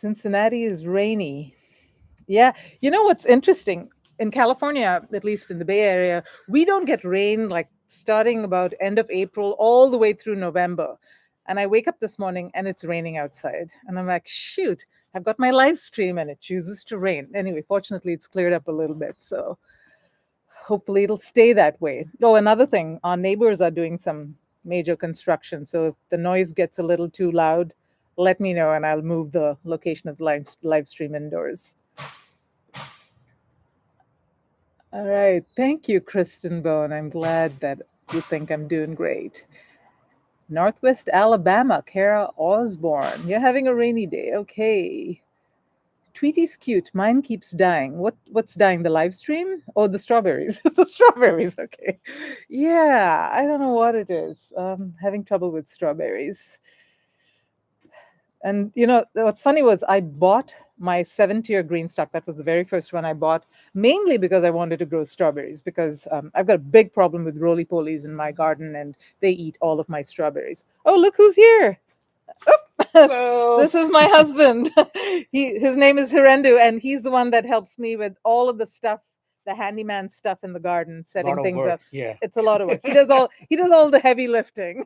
Cincinnati is rainy. Yeah. You know what's interesting? In California, at least in the Bay Area, we don't get rain like starting about end of April all the way through November. And I wake up this morning and it's raining outside. And I'm like, shoot, I've got my live stream and it chooses to rain. Anyway, fortunately, it's cleared up a little bit. So hopefully it'll stay that way. Oh, another thing, our neighbors are doing some major construction. So if the noise gets a little too loud, let me know and I'll move the location of the live stream indoors. All right. Thank you, Kristen Bone. I'm glad that you think I'm doing great. Northwest Alabama, Kara Osborne. You're having a rainy day. Okay. Tweety's cute. Mine keeps dying. What's dying? The live stream? Oh, the strawberries. The strawberries. Okay. Yeah, I don't know what it is. Having trouble with strawberries. And you know what's funny was I bought my 7-tier GreenStalk. That was the very first one I bought, mainly because I wanted to grow strawberries. Because I've got a big problem with roly-polies in my garden, and they eat all of my strawberries. Oh, look who's here! Hello. This is my husband. His name is Hirendu, and he's the one that helps me with all of the stuff, the handyman stuff in the garden, setting things work, up. yeah. It's a lot of work. He does all the heavy lifting.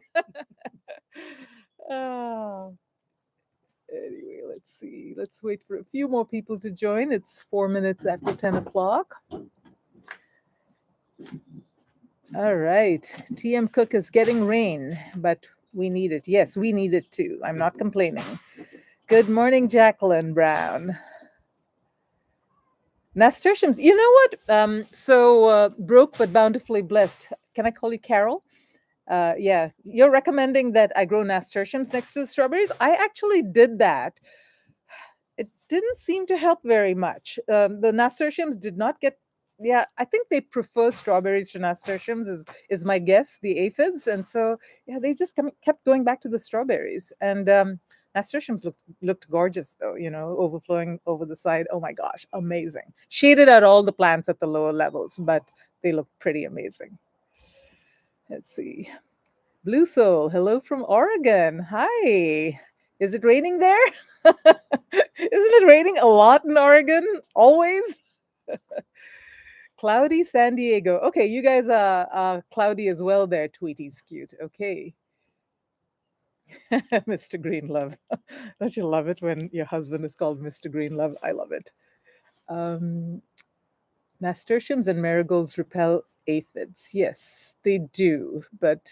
Oh. Anyway, let's see. Let's wait for a few more people to join. It's 4 minutes after 10 o'clock. All right. TM Cook is getting rain, but we need it. Yes, we need it too. I'm not complaining. Good morning, Jacqueline Brown. Nasturtiums. You know what? Broke but bountifully blessed. Can I call you Carol? Yeah, you're recommending that I grow nasturtiums next to the strawberries. I actually did that. It didn't seem to help very much. The nasturtiums did not get. Yeah, I think they prefer strawberries to nasturtiums. Is my guess. The aphids, and so yeah, they just kept going back to the strawberries. And nasturtiums looked gorgeous though. You know, overflowing over the side. Oh my gosh, amazing! Shaded out all the plants at the lower levels, but they look pretty amazing. Let's see. Blue Soul, hello from Oregon. Hi. Is it raining there? Isn't it raining a lot in Oregon? Always? Cloudy San Diego. Okay, you guys are cloudy as well there. Tweety's cute. Okay. Mr. Greenlove. Don't you love it when your husband is called Mr. Greenlove? I love it. Nasturtiums and marigolds repel aphids. Yes, they do, but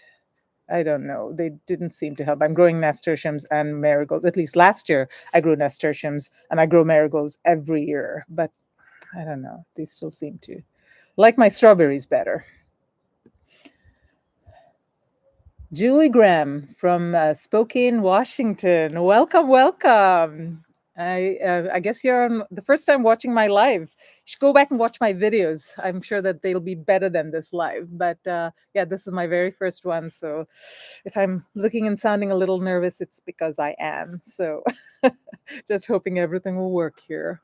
I don't know. They didn't seem to help. I'm growing nasturtiums and marigolds. At least last year, I grew nasturtiums and I grow marigolds every year. But I don't know. They still seem to like my strawberries better. Julie Graham from Spokane, Washington. Welcome, welcome. I guess you're the first time watching my live. You should go back and watch my videos. I'm sure that they'll be better than this live. But yeah, this is my very first one. So if I'm looking and sounding a little nervous, it's because I am. So just hoping everything will work here.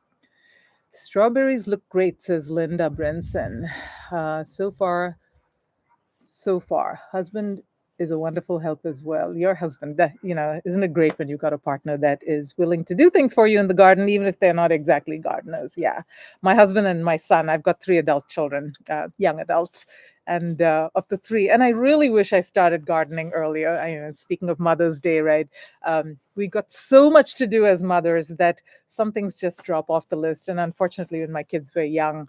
Strawberries look great, says Linda Brenson. So far, so far. Husband is a wonderful help as well. Your husband, isn't it great when you've got a partner that is willing to do things for you in the garden, even if they're not exactly gardeners? Yeah. My husband and my son, I've got 3 adult children, young adults, and of the 3, and I really wish I started gardening earlier. Speaking of Mother's Day, right? We got so much to do as mothers that some things just drop off the list. And unfortunately, when my kids were young,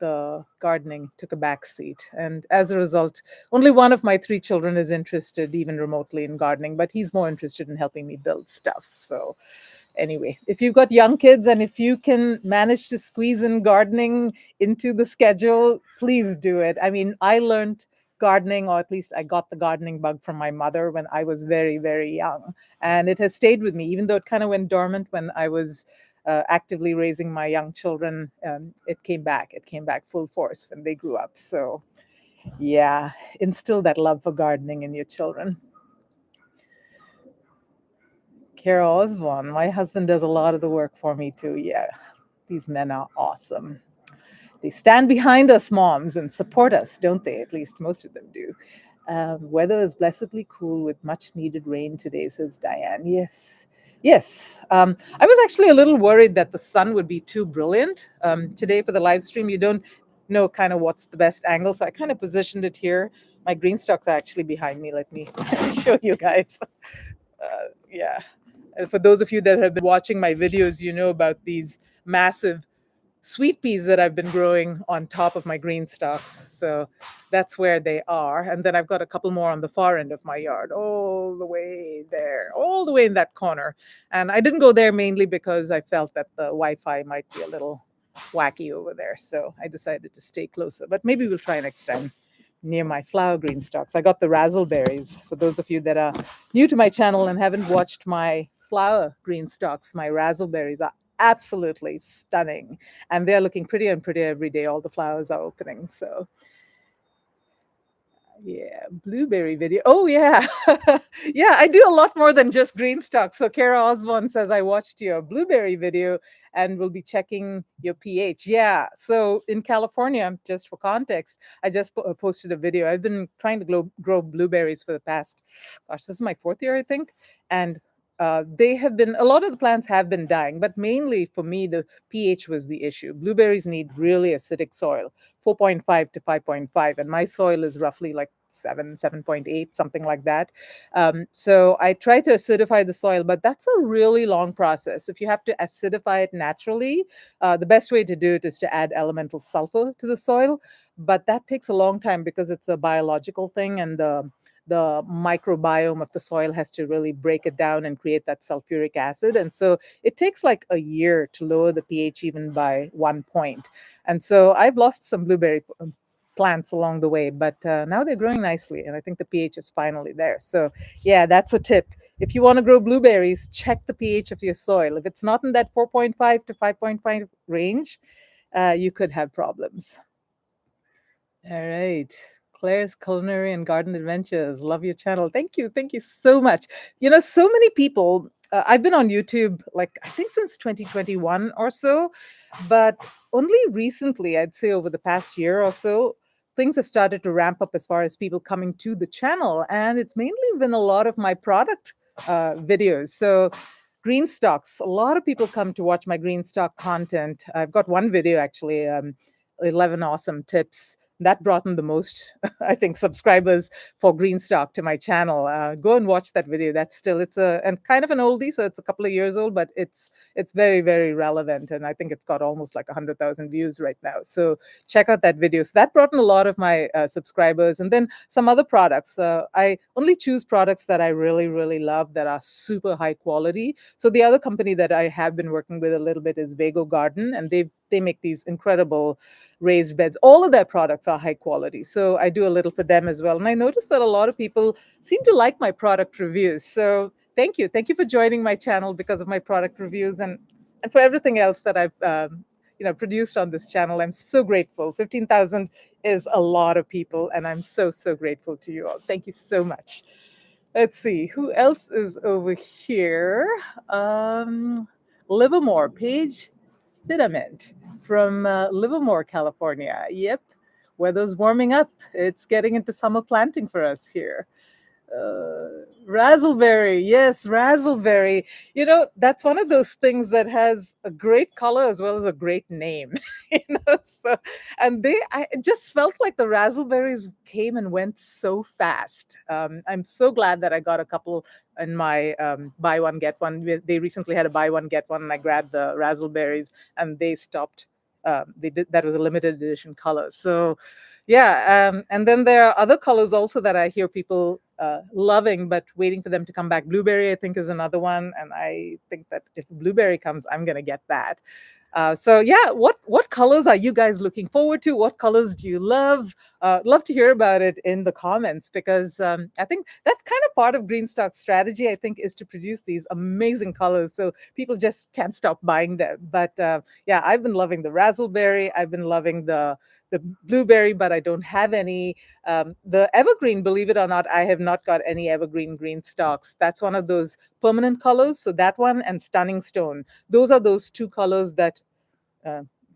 the gardening took a back seat. And as a result, only one of my 3 children is interested even remotely in gardening, but he's more interested in helping me build stuff. So anyway, if you've got young kids and if you can manage to squeeze in gardening into the schedule, please do it. I mean, I learned gardening, or at least I got the gardening bug from my mother when I was very, very young. And it has stayed with me, even though it kind of went dormant when I was actively raising my young children. It came back full force when they grew up. So yeah, instill that love for gardening in your children. Kara Osborne, my husband does a lot of the work for me too. Yeah, these men are awesome. They stand behind us moms and support us, don't they? At least most of them do. Weather is blessedly cool with much needed rain today, says Diane. Yes. Yes. I was actually a little worried that the sun would be too brilliant today for the live stream. You don't know kind of what's the best angle. So I kind of positioned it here. My green stalks are actually behind me. Let me show you guys. Yeah. And for those of you that have been watching my videos, you know about these massive sweet peas that I've been growing on top of my green stalks. So that's where they are. And then I've got a couple more on the far end of my yard, all the way there, all the way in that corner. And I didn't go there mainly because I felt that the Wi-Fi might be a little wacky over there. So I decided to stay closer. But maybe we'll try next time near my flower green stalks. I got the razzleberries. For those of you that are new to my channel and haven't watched my flower green stalks, my razzleberries are absolutely stunning, and they're looking prettier and prettier every day. All the flowers are opening. So yeah, blueberry video. Oh yeah. Yeah, I do a lot more than just green stock. So Kara Osborne says I watched your blueberry video and will be checking your pH. Yeah. So in California, just for context, I just posted a video. I've been trying to grow blueberries for the past, gosh, this is my fourth year, I think. And they have been, a lot of the plants have been dying, but mainly for me, the pH was the issue. Blueberries need really acidic soil, 4.5 to 5.5, and my soil is roughly like 7.8, something like that. So I try to acidify the soil, but that's a really long process. If you have to acidify it naturally, the best way to do it is to add elemental sulfur to the soil, but that takes a long time because it's a biological thing, and the microbiome of the soil has to really break it down and create that sulfuric acid. And so it takes like a year to lower the pH even by 1 point. And so I've lost some blueberry plants along the way, but now they're growing nicely. And I think the pH is finally there. So yeah, that's a tip. If you want to grow blueberries, check the pH of your soil. If it's not in that 4.5 to 5.5 range, you could have problems. All right. Claire's Culinary and Garden Adventures. Love your channel. Thank you. Thank you so much. You know, so many people, I've been on YouTube, like, I think since 2021 or so, but only recently, I'd say over the past year or so, things have started to ramp up as far as people coming to the channel. And it's mainly been a lot of my product videos. So, green stocks, a lot of people come to watch my green stock content. I've got one video actually, 11 awesome tips that brought in the most, I think, subscribers for GreenStalk to my channel. Go and watch that video. That's still, it's a, and kind of an oldie, so it's a couple of years old, but it's very, very relevant, and I think it's got almost like 100,000 views right now. So check out that video. So that brought in a lot of my subscribers, and then some other products. I only choose products that I really, really love that are super high quality. So the other company that I have been working with a little bit is Vago Garden, and they make these incredible raised beds. All of their products are high quality. So I do a little for them as well. And I noticed that a lot of people seem to like my product reviews. So thank you. Thank you for joining my channel because of my product reviews and for everything else that I've produced on this channel. I'm so grateful. 15,000 is a lot of people, and I'm so, so grateful to you all. Thank you so much. Let's see, who else is over here? Livermore, Paige Fidament from Livermore, California. Yep, weather's warming up. It's getting into summer planting for us here. Razzleberry, yes, razzleberry. You know, that's one of those things that has a great color as well as a great name. So, and I just felt like the razzleberries came and went so fast. I'm so glad that I got a couple in my buy one get one. They recently had a buy one get one, and I grabbed the razzleberries, and they stopped. They did that was a limited edition color. So yeah, and then there are other colors also that I hear people loving, but waiting for them to come back. Blueberry, I think, is another one, and I think that if blueberry comes, I'm gonna get that. So yeah, what colors are you guys looking forward to? What colors do you love? Love to hear about it in the comments, because I think that's kind of part of GreenStalk's strategy. I think is to produce these amazing colors, so people just can't stop buying them. But yeah, I've been loving the razzleberry. I've been loving the blueberry, but I don't have any. The evergreen, believe it or not, I have not got any evergreen green stalks. That's one of those permanent colors. So that one and stunning stone. Those are those two colors that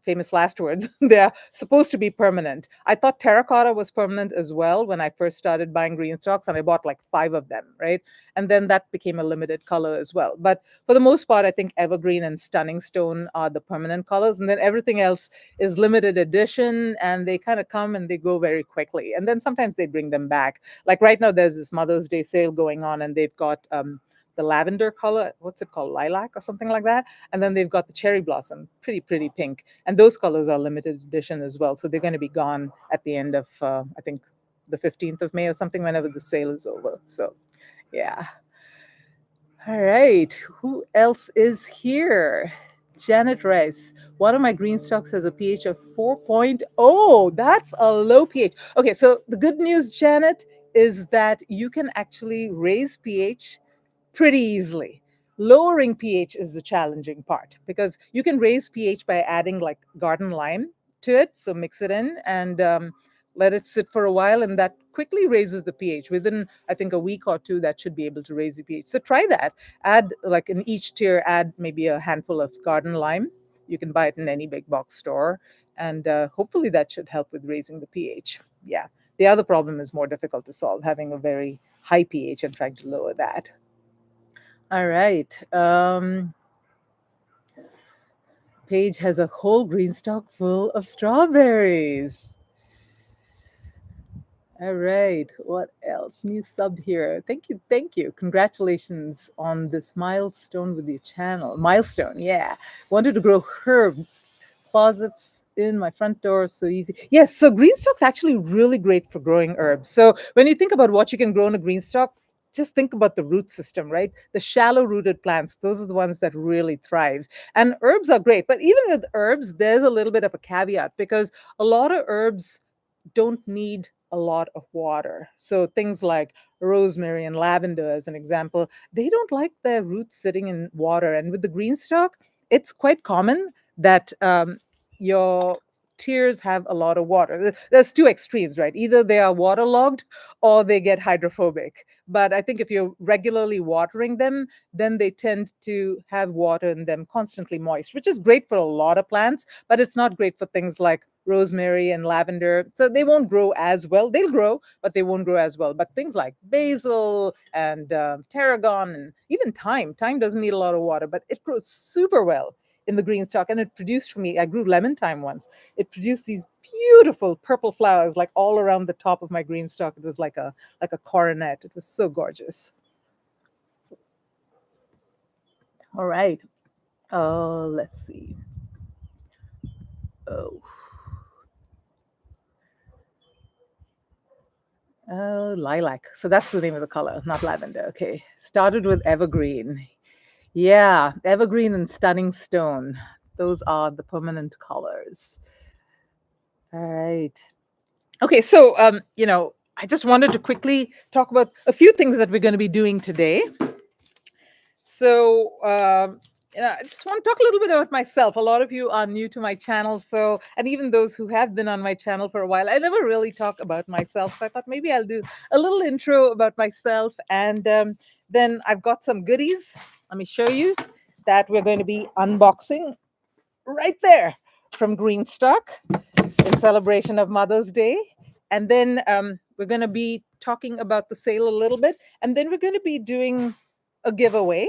famous last words. They're supposed to be permanent. I thought terracotta was permanent as well when I first started buying GreenStalks, and I bought like 5 of them, right? And then that became a limited color as well. But for the most part, I think evergreen and stunning stone are the permanent colors, and then everything else is limited edition, and they kind of come and they go very quickly. And then sometimes they bring them back. Like right now, there's this Mother's Day sale going on, and they've got the lavender color, what's it called, lilac or something like that, and then they've got the cherry blossom, pretty pink, and those colors are limited edition as well, so they're going to be gone at the end of I think the 15th of May or something, whenever the sale is over. So yeah. All right, who else is here? Janet Rice. One of my GreenStalks has a pH of 4.0. That's a low pH. Okay, so the good news, Janet, is that you can actually raise pH pretty easily. Lowering pH is the challenging part, because you can raise pH by adding like garden lime to it. So mix it in and let it sit for a while, and that quickly raises the pH. Within, I think, a week or two, that should be able to raise the pH. So try that. Add, like in each tier, add maybe a handful of garden lime. You can buy it in any big box store, and hopefully that should help with raising the pH. Yeah. The other problem is more difficult to solve, having a very high pH and trying to lower that. All right. Paige has a whole GreenStalk full of strawberries. All right. What else? New sub here. Thank you. Thank you. Congratulations on this milestone with your channel. Milestone. Yeah. Wanted to grow herb closets in my front door, so easy. Yes, so GreenStalk's actually really great for growing herbs. So when you think about what you can grow in a GreenStalk, just think about the root system, right? The shallow rooted plants, those are the ones that really thrive. And herbs are great, but even with herbs, there's a little bit of a caveat, because a lot of herbs don't need a lot of water. So things like rosemary and lavender, as an example, they don't like their roots sitting in water. And with the GreenStalk, it's quite common that your tiers have a lot of water. There's two extremes, right? Either they are waterlogged or they get hydrophobic. But I think if you're regularly watering them, then they tend to have water in them constantly moist, which is great for a lot of plants, but it's not great for things like rosemary and lavender. So they won't grow as well. They'll grow, but they won't grow as well. But things like basil and tarragon and even thyme doesn't need a lot of water, but it grows super well in the GreenStalk. And it produced for me, I grew lemon thyme once. It produced these beautiful purple flowers like all around the top of my GreenStalk. It was like a coronet. It was so gorgeous. All right. Let's see. Oh. Lilac. So that's the name of the color, not lavender. Okay. Started with evergreen. Yeah, evergreen and stunning stone. Those are the permanent colors. All right. Okay, so I just wanted to quickly talk about a few things that we're going to be doing today. So I just want to talk a little bit about myself. A lot of you are new to my channel, so, and even those who have been on my channel for a while, I never really talk about myself. So I thought maybe I'll do a little intro about myself, and then I've got some goodies. Let me show you that we're going to be unboxing right there from GreenStalk in celebration of Mother's Day. And then we're going to be talking about the sale a little bit, and then we're going to be doing a giveaway,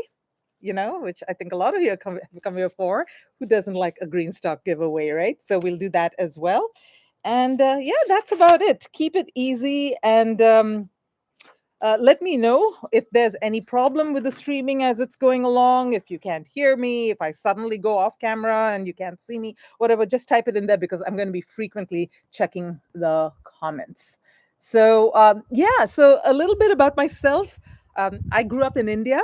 which I think a lot of you have come here for. Who doesn't like a GreenStalk giveaway, right? So we'll do that as well. And yeah, that's about it. Keep it easy, and let me know if there's any problem with the streaming as it's going along. If you can't hear me, if I suddenly go off camera and you can't see me, whatever, just type it in there, because I'm going to be frequently checking the comments. So yeah, so a little bit about myself. I grew up in India,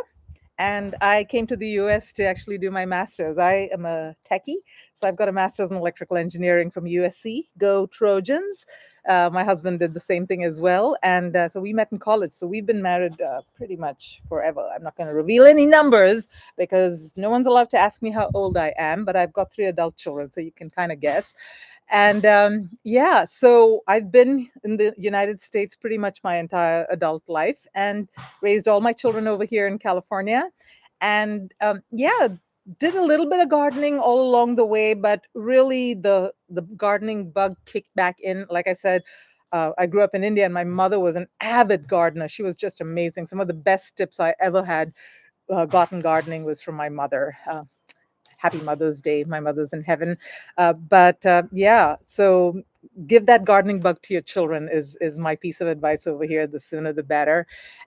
and I came to the US to actually do my master's. I am a techie, so I've got a master's in electrical engineering from USC. Go Trojans! My husband did the same thing as well, and so we met in college. So we've been married pretty much forever. I'm not going to reveal any numbers because no one's allowed to ask me how old I am, but I've got 3 adult children, so you can kind of guess. And yeah, so I've been in the United States pretty much my entire adult life, and raised all my children over here in California. And yeah, did a little bit of gardening all along the way, but really the gardening bug kicked back in. Like I said, I grew up in India, and my mother was an avid gardener. She was just amazing. Some of the best tips I ever had gotten gardening was from my mother. Happy Mother's Day. My mother's in heaven. But yeah, so give that gardening bug to your children is my piece of advice over here. The sooner the better.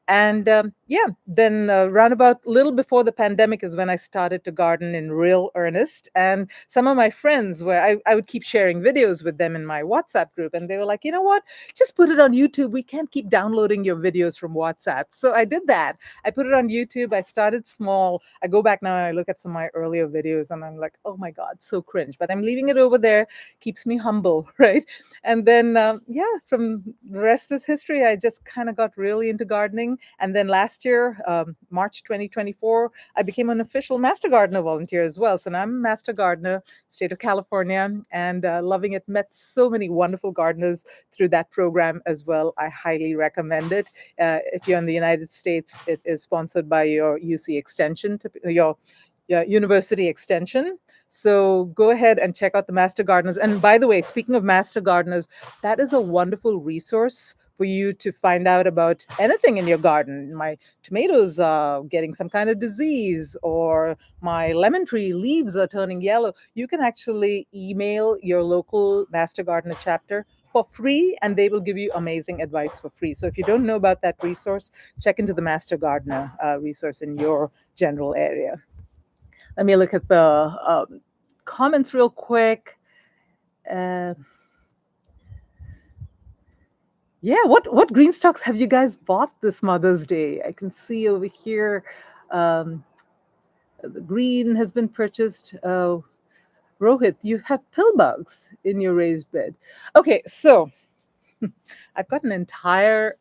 And yeah, then round about little before the pandemic is when I started to garden in real earnest. And some of my friends, where I would keep sharing videos with them in my WhatsApp group, and they were like, you know what? Just put it on YouTube. We can't keep downloading your videos from WhatsApp. So I did that. I put it on YouTube. I started small. I go back now and I look at some of my earlier videos and I'm like, oh my God, so cringe. But I'm leaving it over there, keeps me humble, right? And then, yeah, from the rest is history. I just kind of got really into gardening. And then last year, March 2024, I became an official Master Gardener volunteer as well. So now I'm a Master Gardener, state of California, and loving it. Met so many wonderful gardeners through that program as well. I highly recommend it. If you're in the United States, it is sponsored by your UC Extension, your university extension. So go ahead and check out the Master Gardeners. And by the way, speaking of Master Gardeners, that is a wonderful resource for you to find out about anything in your garden. My tomatoes are getting some kind of disease, or my lemon tree leaves are turning yellow. You can actually email your local Master Gardener chapter for free, and they will give you amazing advice for free. So if you don't know about that resource, check into the Master Gardener resource in your general area. Let me look at the comments real quick. Uh, yeah, what green stocks have you guys bought this Mother's Day? I can see over here um, the green has been purchased. Rohit, you have pill bugs in your raised bed. Okay, so I've got an entire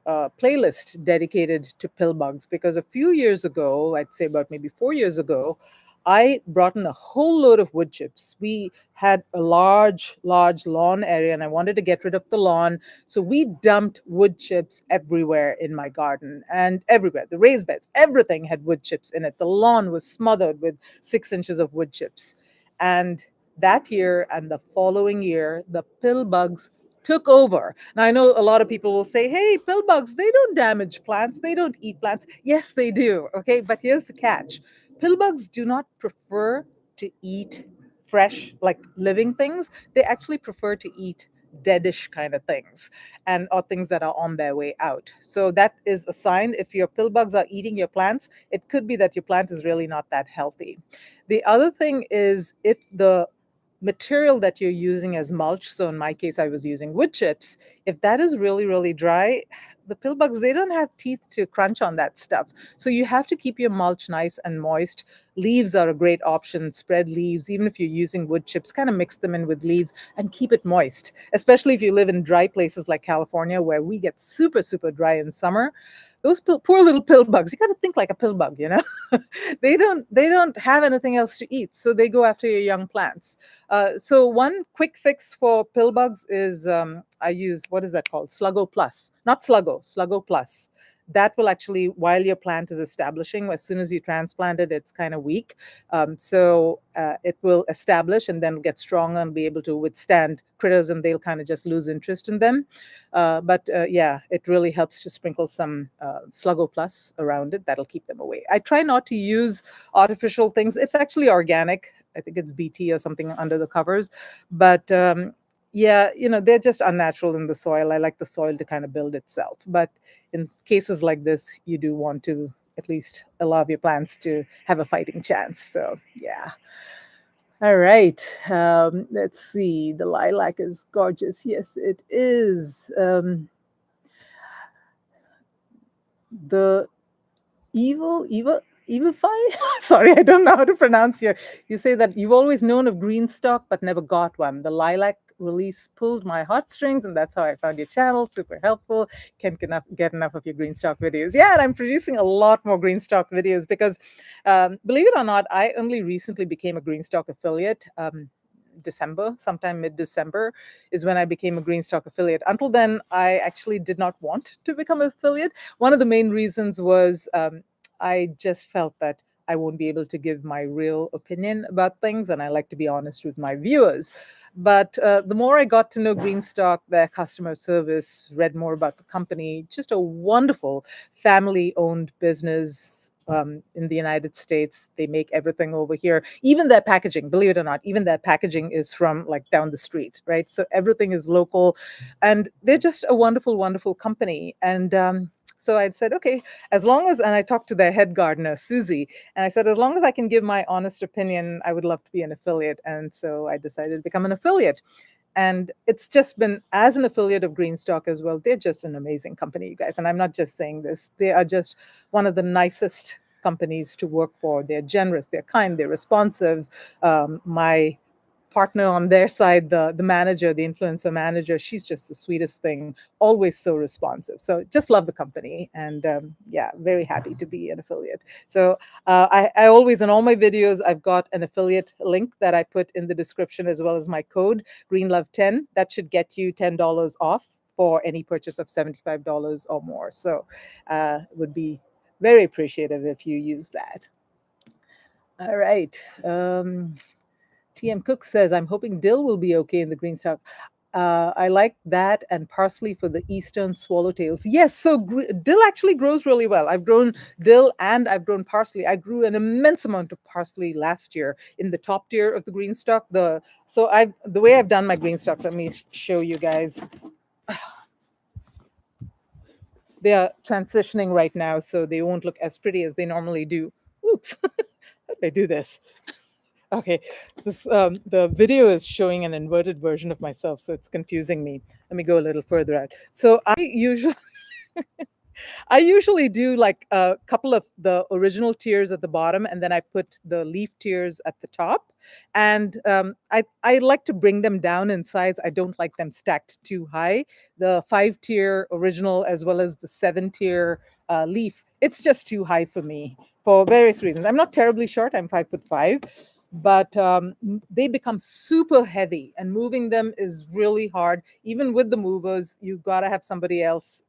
playlist dedicated to pill bugs because a few years ago, I'd say about maybe 4 years ago, I brought in a whole load of wood chips. We had a large lawn area and I wanted to get rid of the lawn. So we dumped wood chips everywhere in my garden and everywhere. The raised beds, everything had wood chips in it. The lawn was smothered with 6 inches of wood chips. And that year and the following year, the pill bugs took over. Now, I know a lot of people will say, hey, pill bugs, they don't damage plants, they don't eat plants. Yes, they do. Okay, but here's the catch: pill bugs do not prefer to eat fresh, like living things. They actually prefer to eat deadish kind of things and or things that are on their way out. So that is a sign. If your pill bugs are eating your plants, it could be that your plant is really not that healthy. The other thing is, if the material that you're using as mulch, so in my case I was using wood chips, if that is really dry, the pill bugs, they don't have teeth to crunch on that stuff. So you have to keep your mulch nice and moist. Leaves are a great option. Spread leaves. Even if you're using wood chips, kind of mix them in with leaves and keep it moist, especially if you live in dry places like California, where we get super dry in summer. Those poor little pill bugs, you got to think like a pill bug, you know. They don't have anything else to eat, so they go after your young plants. So one quick fix for pill bugs is, I use, what is that called? Sluggo Plus, not Sluggo, Sluggo Plus. That will actually, while your plant is establishing, as soon as you transplant it, it's kind of weak. So it will establish and then get stronger and be able to withstand critters, and they'll kind of just lose interest in them. But yeah, it really helps to sprinkle some Sluggo Plus around it. That'll keep them away. I try not to use artificial things. It's actually organic. I think it's BT or something under the covers. But yeah, they're just unnatural in the soil. I like the soil to kind of build itself. But in cases like this, you do want to at least allow your plants to have a fighting chance. So yeah. All right. Let's see. The lilac is gorgeous. Yes, it is. The Evify? Sorry, I don't know how to pronounce your. You say that you've always known of GreenStalk but never got one. The lilac release pulled my heartstrings, and that's how I found your channel. Super helpful. Can't get enough of your GreenStalk videos. Yeah, and I'm producing a lot more GreenStalk videos because, believe it or not, I only recently became a GreenStalk affiliate. December, sometime mid-December, is when I became a GreenStalk affiliate. Until then, I actually did not want to become an affiliate. One of the main reasons was I just felt that I won't be able to give my real opinion about things, and I like to be honest with my viewers. But the more I got to know GreenStalk, their customer service, read more about the company, just a wonderful family owned business in the United States. They make everything over here. Even their packaging, believe it or not, even their packaging is from like down the street, right? So everything is local. And they're just a wonderful, wonderful company. And so I said, okay, as long as, and I talked to their head gardener, Susie, and I said, as long as I can give my honest opinion, I would love to be an affiliate. And so I decided to become an affiliate. And it's just been, as an affiliate of GreenStalk as well, they're just an amazing company, you guys. And I'm not just saying this, they are just one of the nicest companies to work for. They're generous, they're kind, they're responsive. My partner on their side, the manager, the influencer manager, she's just the sweetest thing, always so responsive. So just love the company, and yeah, very happy to be an affiliate. So I always, in all my videos, I've got an affiliate link that I put in the description, as well as my code GreenLove10. That should get you $10 off for any purchase of $75 or more. So would be very appreciative if you use that. All right. TM Cook says, I'm hoping dill will be okay in the green stock. I like that, and parsley for the eastern swallowtails. Yes, so dill actually grows really well. I've grown dill and I've grown parsley. I grew an immense amount of parsley last year in the top tier of the green stock. The way I've done my green stock, let me show you guys. They are transitioning right now, so they won't look as pretty as they normally do. Oops, how did I do this? Okay, the video is showing an inverted version of myself, so it's confusing me. Let me go a little further out. So I usually do like a couple of the original tiers at the bottom, and then I put the leaf tiers at the top. And I like to bring them down in size. I don't like them stacked too high. The 5 tier original, as well as the 7 tier leaf, it's just too high for me for various reasons. I'm not terribly short. I'm 5'5", but they become super heavy, and moving them is really hard. Even with the movers, you gotta have somebody else.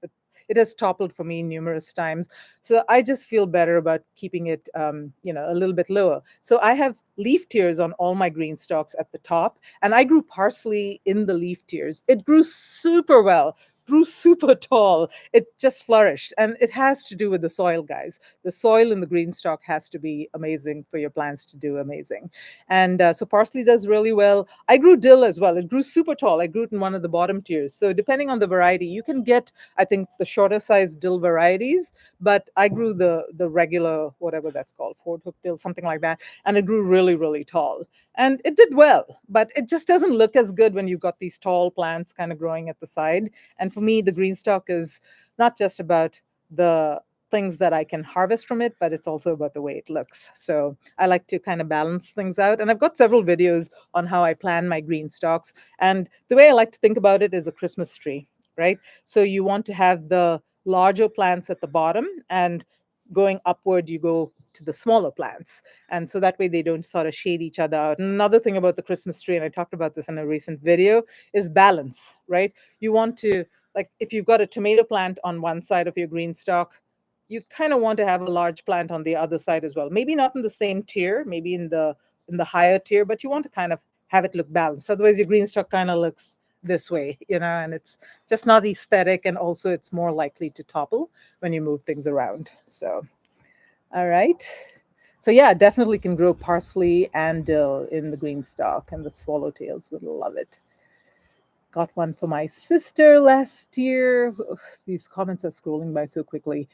It has toppled for me numerous times. So I just feel better about keeping it, a little bit lower. So I have leaf tiers on all my green stalks at the top, and I grew parsley in the leaf tiers. It grew super well, grew super tall. It just flourished, and it has to do with the soil, guys. The soil in the green stalk has to be amazing for your plants to do amazing. And so parsley does really well. I grew dill as well. It grew super tall. I grew it in one of the bottom tiers. So depending on the variety, you can get, I think, the shorter size dill varieties, but I grew the regular, whatever that's called, Ford hook dill, something like that, and it grew really, really tall. And it did well, but it just doesn't look as good when you've got these tall plants kind of growing at the side. And for me, the green stalk is not just about the things that I can harvest from it, but it's also about the way it looks. So I like to kind of balance things out. And I've got several videos on how I plan my green stalks. And the way I like to think about it is a Christmas tree, right? So you want to have the larger plants at the bottom, and going upward, you go to the smaller plants. And so that way they don't sort of shade each other out. And another thing about the Christmas tree, and I talked about this in a recent video, is balance, right? You want to, like, if you've got a tomato plant on one side of your green stalk, you kind of want to have a large plant on the other side as well. Maybe not in the same tier, maybe in the higher tier, but you want to kind of have it look balanced. Otherwise, your green stalk kind of looks this way, and it's just not aesthetic, and also it's more likely to topple when you move things around. So, all right. So yeah, definitely can grow parsley and dill in the green stalk, and the swallowtails would love it. Got one for my sister last year. Ugh, these comments are scrolling by so quickly.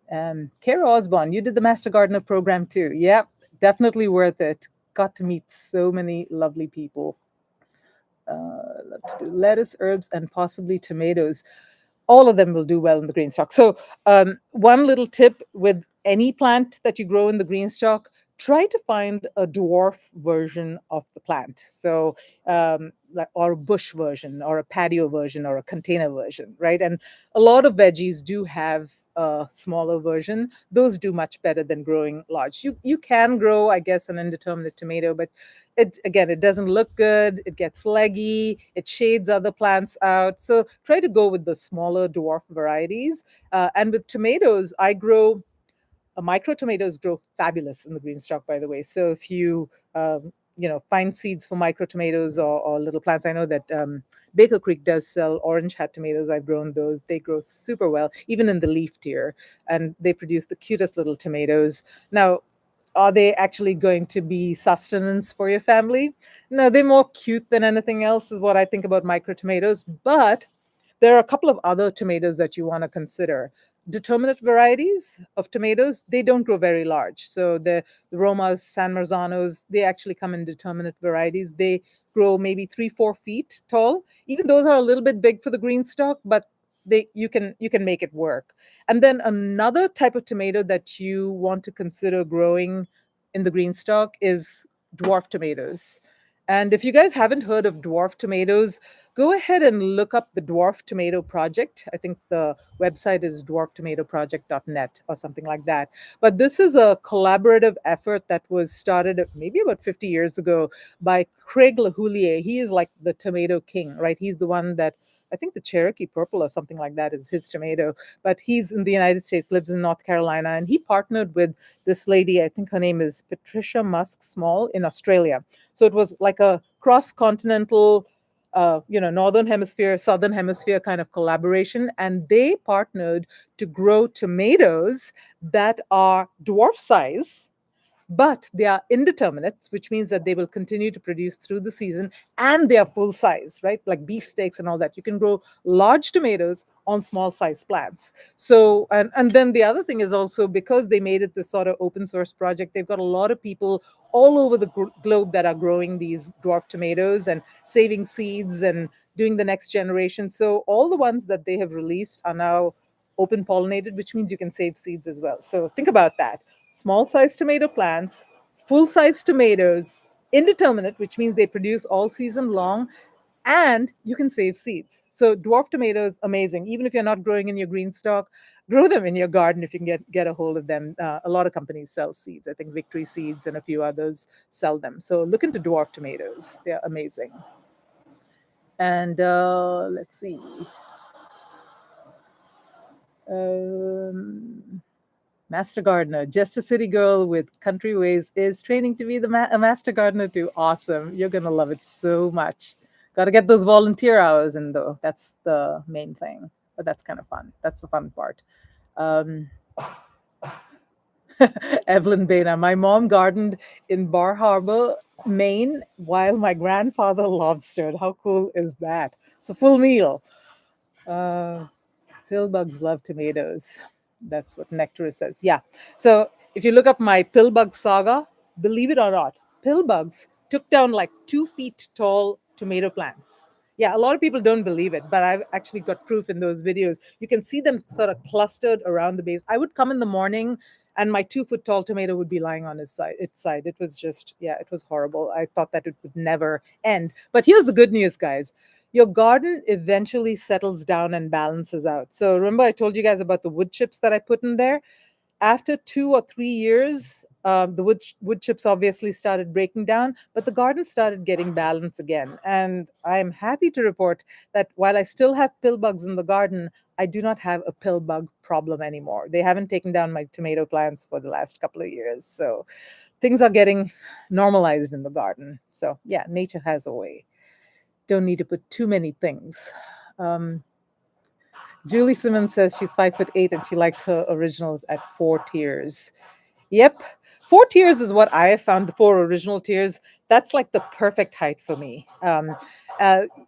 Kara Osborne, you did the Master Gardener program too. Yep, definitely worth it. Got to meet so many lovely people. Love to do lettuce, herbs, and possibly tomatoes. All of them will do well in the green stock. So one little tip with any plant that you grow in the green stock, try to find a dwarf version of the plant. So or a bush version, or a patio version, or a container version, right? And a lot of veggies do have a smaller version. Those do much better than growing large. You can grow, I guess, an indeterminate tomato, but it doesn't look good. It gets leggy. It shades other plants out. So try to go with the smaller dwarf varieties. And with tomatoes, I grow micro tomatoes grow fabulous in the GreenStalk, by the way. So if you find seeds for micro tomatoes or little plants, I know that Baker Creek does sell orange hat tomatoes. I've grown those. They grow super well, even in the leaf tier, and they produce the cutest little tomatoes. Now, are they actually going to be sustenance for your family? No, they're more cute than anything else, is what I think about micro tomatoes. But there are a couple of other tomatoes that you want to consider. Determinate varieties of tomatoes, they don't grow very large. So the Romas, San Marzanos, they actually come in determinate varieties. They grow maybe 3-4 feet tall. Even those are a little bit big for the green stalk, but you can make it work. And then another type of tomato that you want to consider growing in the green stalk is dwarf tomatoes. And if you guys haven't heard of dwarf tomatoes, go ahead and look up the Dwarf Tomato Project. I think the website is dwarftomatoproject.net or something like that. But this is a collaborative effort that was started maybe about 50 years ago by Craig LaHoulier. He is like the tomato king, right? He's the one that I think the Cherokee Purple or something like that is his tomato. But he's in the United States, lives in North Carolina, and he partnered with this lady, I think her name is Patricia Musk Small, in Australia. So it was like a cross-continental northern hemisphere, southern hemisphere kind of collaboration. And they partnered to grow tomatoes that are dwarf size, but they are indeterminate, which means that they will continue to produce through the season, and they are full size, right? Like beefsteaks and all that. You can grow large tomatoes on small size plants. So, and then the other thing is also because they made it this sort of open source project, they've got a lot of people all over the globe that are growing these dwarf tomatoes and saving seeds and doing the next generation. So all the ones that they have released are now open pollinated, which means you can save seeds as well. So think about that. Small size tomato plants, full size tomatoes, indeterminate, which means they produce all season long, and you can save seeds. So dwarf tomatoes, amazing. Even if you're not growing in your green stock, grow them in your garden if you can get a hold of them. A lot of companies sell seeds. I think Victory Seeds and a few others sell them. So look into dwarf tomatoes. They're amazing. And let's see. Master gardener, just a city girl with country ways, is training to be a master gardener too. Awesome. You're going to love it so much. Got to get those volunteer hours in, though. That's the main thing. But that's kind of fun. That's the fun part. Um, Evelyn Bena, my mom gardened in Bar Harbor, Maine, while my grandfather lobstered. How cool is that? It's a full meal. Pillbugs love tomatoes. That's what Nectarus says. Yeah. So if you look up my pillbug saga, believe it or not, pillbugs took down like 2 feet tall tomato plants. Yeah, a lot of people don't believe it, but I've actually got proof in those videos. You can see them sort of clustered around the base. I would come in the morning and my 2 foot tall tomato would be lying on its side. It was just, yeah, it was horrible. I thought that it would never end. But here's the good news, guys. Your garden eventually settles down and balances out. So remember I told you guys about the wood chips that I put in there? After 2 or 3 years, the wood chips obviously started breaking down, but the garden started getting balance again. And I'm happy to report that while I still have pill bugs in the garden, I do not have a pill bug problem anymore. They haven't taken down my tomato plants for the last couple of years. So things are getting normalized in the garden. So yeah, nature has a way. Don't need to put too many things. Um, Julie Simmons says she's 5'8" and she likes her originals at 4 tiers. Yep. 4 tiers is what I have found, the 4 original tiers. That's like the perfect height for me.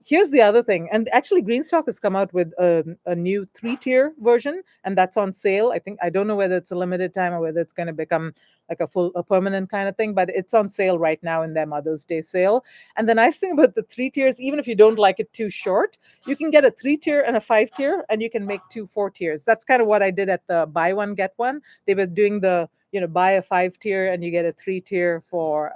Here's the other thing. And actually, GreenStalk has come out with a new 3-tier version, and that's on sale. I don't know whether it's a limited time or whether it's going to become like a permanent kind of thing, but it's on sale right now in their Mother's Day sale. And the nice thing about the 3 tiers, even if you don't like it too short, you can get a 3-tier and a 5-tier, and you can make 2 4 tiers. That's kind of what I did at the buy one, get one. They were doing the buy a 5-tier and you get a 3-tier for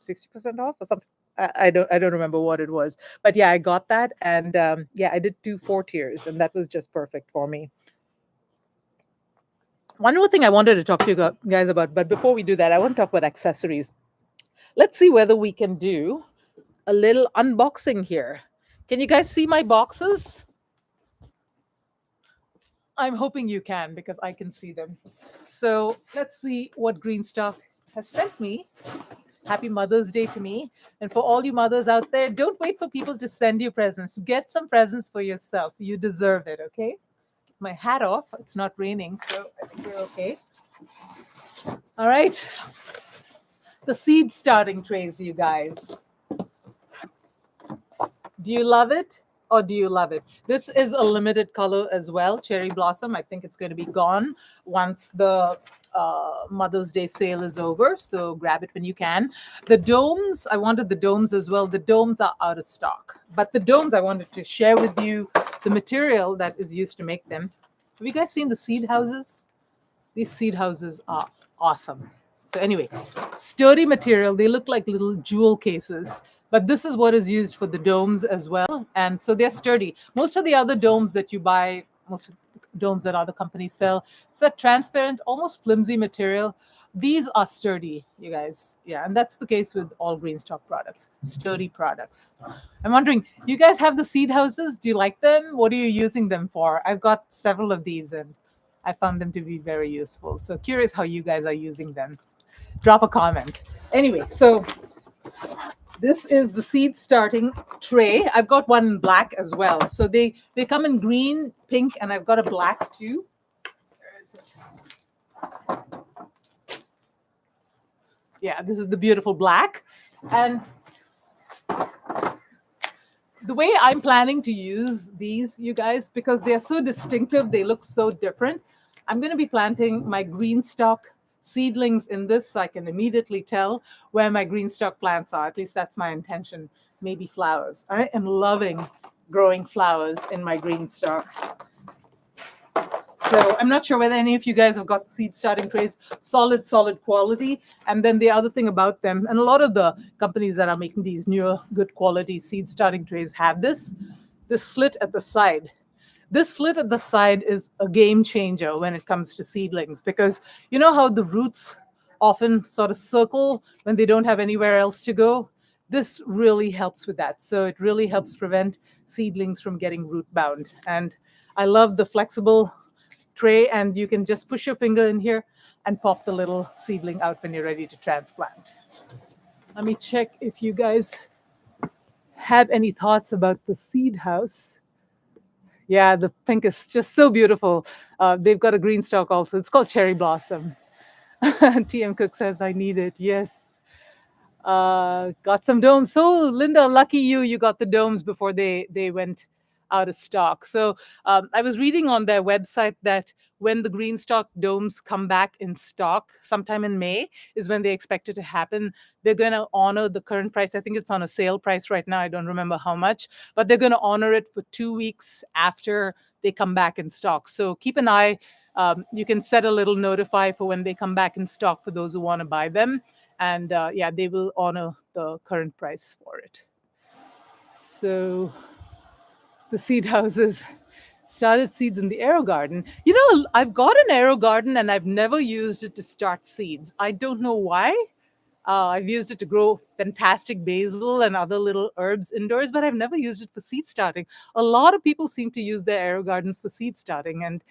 60% off or something. I don't remember what it was, but yeah, I got that, and yeah, I did 2 4 tiers, and that was just perfect for me. One more thing I wanted to talk to you guys about, but before we do that, I want to talk about accessories. Let's see whether we can do a little unboxing here. Can you guys see my boxes? I'm hoping you can because I can see them. So let's see what GreenStalk has sent me. Happy Mother's Day to me. And for all you mothers out there, don't wait for people to send you presents. Get some presents for yourself. You deserve it, okay? My hat off. It's not raining, so I think we're okay. All right. The seed starting trays, you guys. Do you love it or do you love it? This is a limited color as well, cherry blossom. I think it's going to be gone once the Mother's Day sale is over. So grab it when you can. The domes, I wanted the domes as well. The domes are out of stock. But the domes, I wanted to share with you the material that is used to make them. Have you guys seen the seed houses? These seed houses are awesome. So anyway, sturdy material. They look like little jewel cases. But this is what is used for the domes as well. And so they're sturdy. Most of the other domes that you buy, most of the domes that other companies sell, it's a transparent, almost flimsy material. These are sturdy, you guys. Yeah, and that's the case with all GreenStalk products, sturdy products. I'm wondering, do you guys have the seed houses? Do you like them? What are you using them for? I've got several of these and I found them to be very useful. So curious how you guys are using them. Drop a comment. Anyway, so this is the seed starting tray. I've got one in black as well. So they come in green, pink, and I've got a black too. Where is it? Yeah, this is the beautiful black. And the way I'm planning to use these, you guys, because they're so distinctive, they look so different, I'm going to be planting my GreenStalk seedlings in this so I can immediately tell where my GreenStalk plants are. At least that's my intention. Maybe flowers. I am loving growing flowers in my GreenStalk. So I'm not sure whether any of you guys have got seed starting trays, solid quality. And then the other thing about them, and a lot of the companies that are making these newer, good quality seed starting trays have this slit at the side. This slit at the side is a game changer when it comes to seedlings, because you know how the roots often sort of circle when they don't have anywhere else to go? This really helps with that. So it really helps prevent seedlings from getting root bound. And I love the flexible tray, and you can just push your finger in here and pop the little seedling out when you're ready to transplant. Let me check if you guys have any thoughts about the seed house. Yeah, the pink is just so beautiful. They've got a GreenStalk also. It's called Cherry Blossom. TM Cook says, I need it. Yes. Got some domes. So, Linda, lucky you got the domes before they went out of stock. So I was reading on their website that when the GreenStalk domes come back in stock, sometime in May is when they expect it to happen. They're going to honor the current price. I think it's on a sale price right now. I don't remember how much, but they're going to honor it for 2 weeks after they come back in stock. So keep an eye. You can set a little notify for when they come back in stock for those who want to buy them. And yeah, they will honor the current price for it. So the seed houses started seeds in the aero garden. You know, I've got an aero garden and I've never used it to start seeds. I don't know why. I've used it to grow fantastic basil and other little herbs indoors, but I've never used it for seed starting. A lot of people seem to use their aero gardens for seed starting, and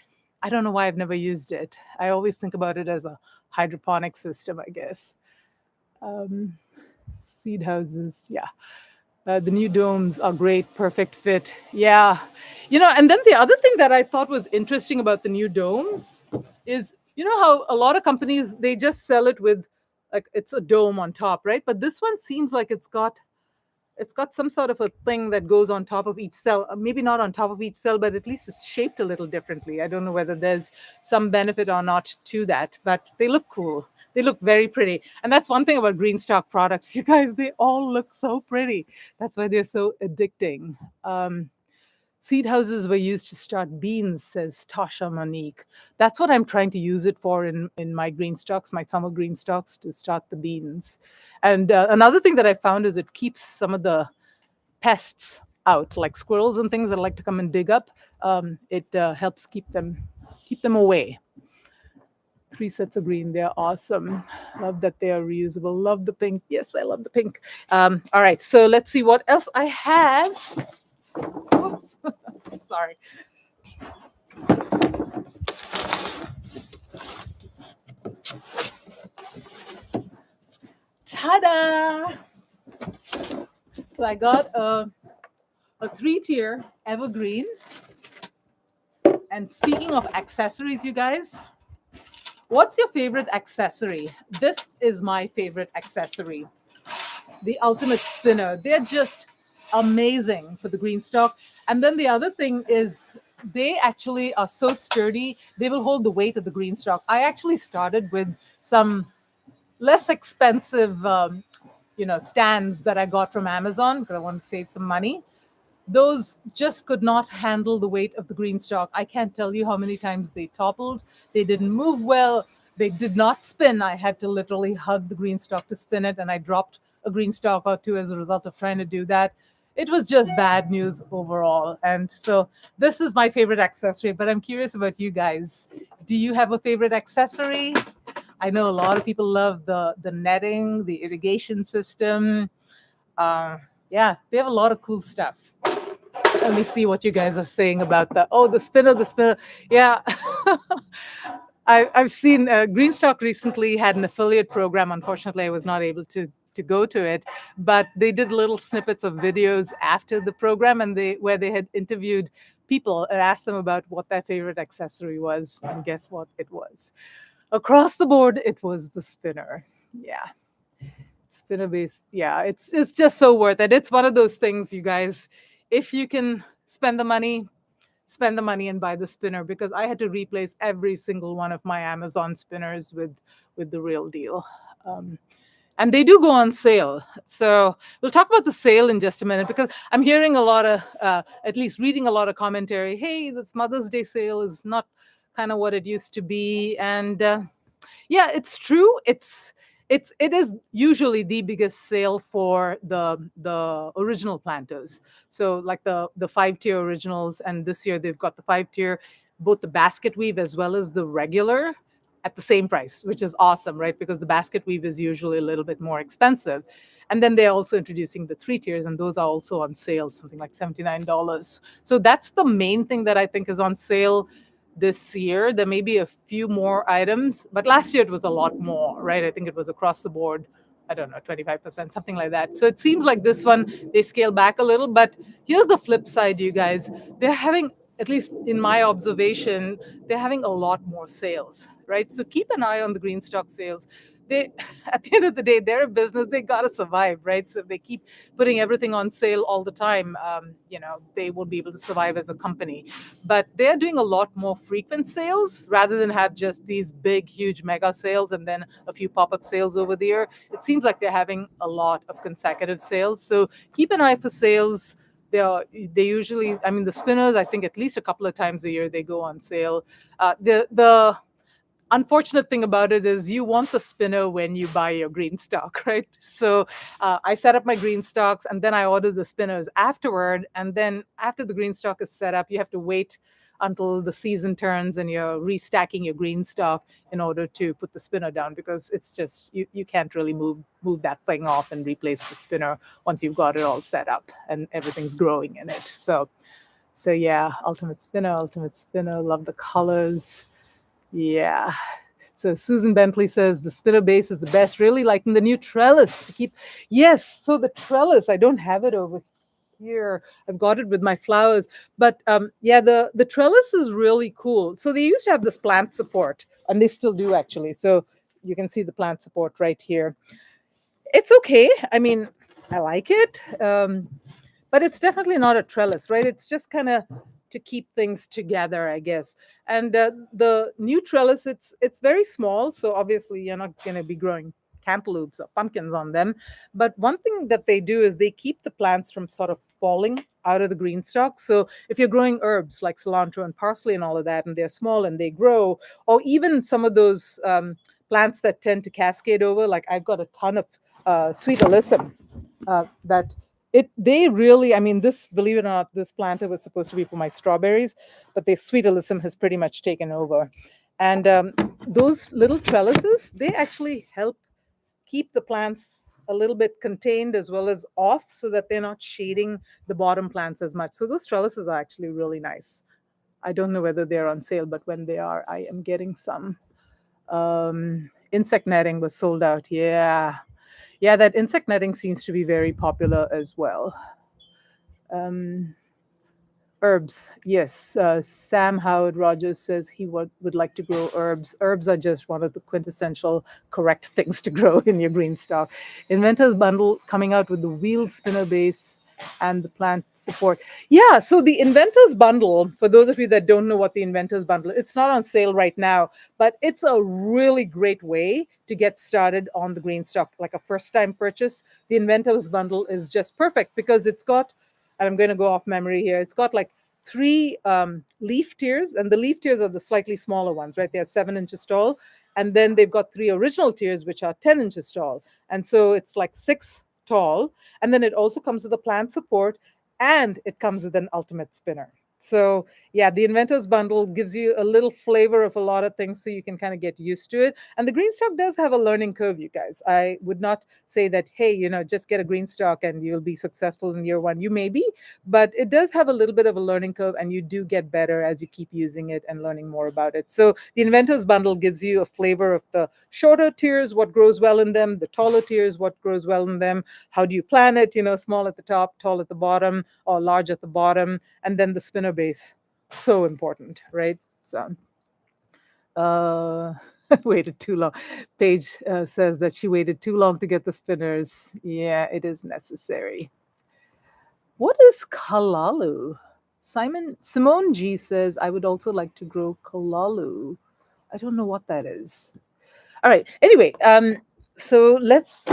I don't know why I've never used it. I always think about it as a hydroponic system, I guess. Seed houses, yeah. The new domes are great, perfect fit. Yeah. You know, and then the other thing that I thought was interesting about the new domes is, you know how a lot of companies, they just sell it with, like, it's a dome on top, right? But this one seems like it's got some sort of a thing that goes on top of each cell. Maybe not on top of each cell, but at least it's shaped a little differently. I don't know whether there's some benefit or not to that, but they look cool. They look very pretty. And that's one thing about GreenStalk products. You guys, they all look so pretty. That's why they're so addicting. Seed houses were used to start beans, says Tasha Monique. That's what I'm trying to use it for in my GreenStalks, my summer GreenStalks, to start the beans. And another thing that I found is it keeps some of the pests out, like squirrels and things that like to come and dig up. It helps keep them away. 3 sets of green. They're awesome. Love that they are reusable. Love the pink. Yes, I love the pink. All right, so let's see what else I have. Oops. Sorry. Ta-da! So I got a 3-tier evergreen. And speaking of accessories, you guys, what's your favorite accessory? This is my favorite accessory, the ultimate spinner. They're just amazing for the GreenStalk. And then the other thing is they actually are so sturdy, they will hold the weight of the GreenStalk. I actually started with some less expensive stands that I got from Amazon because I want to save some money. Those just could not handle the weight of the GreenStalk. I can't tell you how many times they toppled. They didn't move well. They did not spin. I had to literally hug the GreenStalk to spin it, and I dropped a GreenStalk or two as a result of trying to do that. It was just bad news overall. And so this is my favorite accessory, but I'm curious about you guys. Do you have a favorite accessory? I know a lot of people love the netting, the irrigation system. Yeah, they have a lot of cool stuff. Let me see what you guys are saying about the spinner, the spinner. Yeah. I've seen GreenStalk recently had an affiliate program. Unfortunately, I was not able to go to it, but they did little snippets of videos after the program, and where they had interviewed people and asked them about what their favorite accessory was, and guess what it was? Across the board, it was the spinner. Yeah, spinner base. Yeah, it's just so worth it. It's one of those things, you guys. If you can spend the money, and buy the spinner, because I had to replace every single one of my Amazon spinners with the real deal. And they do go on sale. So we'll talk about the sale in just a minute, because I'm hearing a lot of, at least reading a lot of commentary. Hey, this Mother's Day sale is not kind of what it used to be. And yeah, it's true. It is usually the biggest sale for the original planters. So like the 5-tier originals, and this year they've got the 5-tier, both the basket weave as well as the regular at the same price, which is awesome, right? Because the basket weave is usually a little bit more expensive. And then they're also introducing the 3 tiers, and those are also on sale, something like $79. So that's the main thing that I think is on sale this year. There may be a few more items, but last year it was a lot more, right? I think it was across the board, I don't know, 25%, something like that. So it seems like this one, they scale back a little. But here's the flip side, you guys. They're having, at least in my observation, they're having a lot more sales, right? So keep an eye on the GreenStalk sales. They, at the end of the day, they're a business. They got to survive, right? So if they keep putting everything on sale all the time, they won't be able to survive as a company. But they're doing a lot more frequent sales rather than have just these big, huge mega sales and then a few pop-up sales over the year. It seems like they're having a lot of consecutive sales. So keep an eye for sales. They usually, I mean, the spinners, I think at least a couple of times a year they go on sale. The unfortunate thing about it is you want the spinner when you buy your GreenStalk, right? So I set up my GreenStalks, and then I order the spinners afterward. And then after the GreenStalk is set up, you have to wait until the season turns and you're restacking your GreenStalk in order to put the spinner down, because it's just you can't really move that thing off and replace the spinner once you've got it all set up and everything's growing in it. So yeah, ultimate spinner, love the colors. Yeah. So Susan Bentley says the spinner base is the best. Really liking the new trellis to keep. Yes. So the trellis, I don't have it over here. I've got it with my flowers. But yeah, the trellis is really cool. So they used to have this plant support, and they still do actually. So you can see the plant support right here. It's okay. I mean, I like it. But it's definitely not a trellis, right? It's just kind of to keep things together, I guess. And the new trellis, it's very small, so obviously you're not going to be growing cantaloupes or pumpkins on them. But one thing that they do is they keep the plants from sort of falling out of the GreenStalk. So if you're growing herbs like cilantro and parsley and all of that, and they're small and they grow, or even some of those plants that tend to cascade over, like I've got a ton of sweet alyssum that they really, I mean, this, believe it or not, this planter was supposed to be for my strawberries, but the sweet alyssum has pretty much taken over. And those little trellises, they actually help keep the plants a little bit contained as well as off, so that they're not shading the bottom plants as much. So those trellises are actually really nice. I don't know whether they're on sale, but when they are, I am getting some. Insect netting was sold out. Yeah. Yeah, that insect netting seems to be very popular as well. Herbs, yes. Sam Howard Rogers says he would like to grow herbs. Herbs are just one of the quintessential correct things to grow in your green stock. Inventor's Bundle coming out with the wheeled spinner base and the plant support. Yeah, so the Inventor's Bundle, for those of you that don't know what the Inventor's Bundle, it's not on sale right now, but it's a really great way to get started on the green stock, like a first time purchase. The Inventor's Bundle is just perfect because it's got, and I'm going to go off memory here. It's got like three leaf tiers, and the leaf tiers are the slightly smaller ones, right? They're 7 inches tall. And then they've got three original tiers, which are 10 inches tall. And so it's like 6 tall. And then it also comes with a plant support, and it comes with an ultimate spinner. So yeah, the Inventor's Bundle gives you a little flavor of a lot of things so you can kind of get used to it. And the GreenStalk does have a learning curve, you guys. I would not say that, hey, just get a GreenStalk and you'll be successful in year one. You may be, but it does have a little bit of a learning curve, and you do get better as you keep using it and learning more about it. So the Inventor's Bundle gives you a flavor of the shorter tiers, what grows well in them, the taller tiers, what grows well in them, how do you plan it, small at the top, tall at the bottom, or large at the bottom, and then the spinner base. So important, right? So waited too long. Paige says that she waited too long to get the spinners. Yeah, it is necessary. What is kalalu? Simone G says, I would also like to grow kalalu. I don't know what that is. All right. Anyway, so let's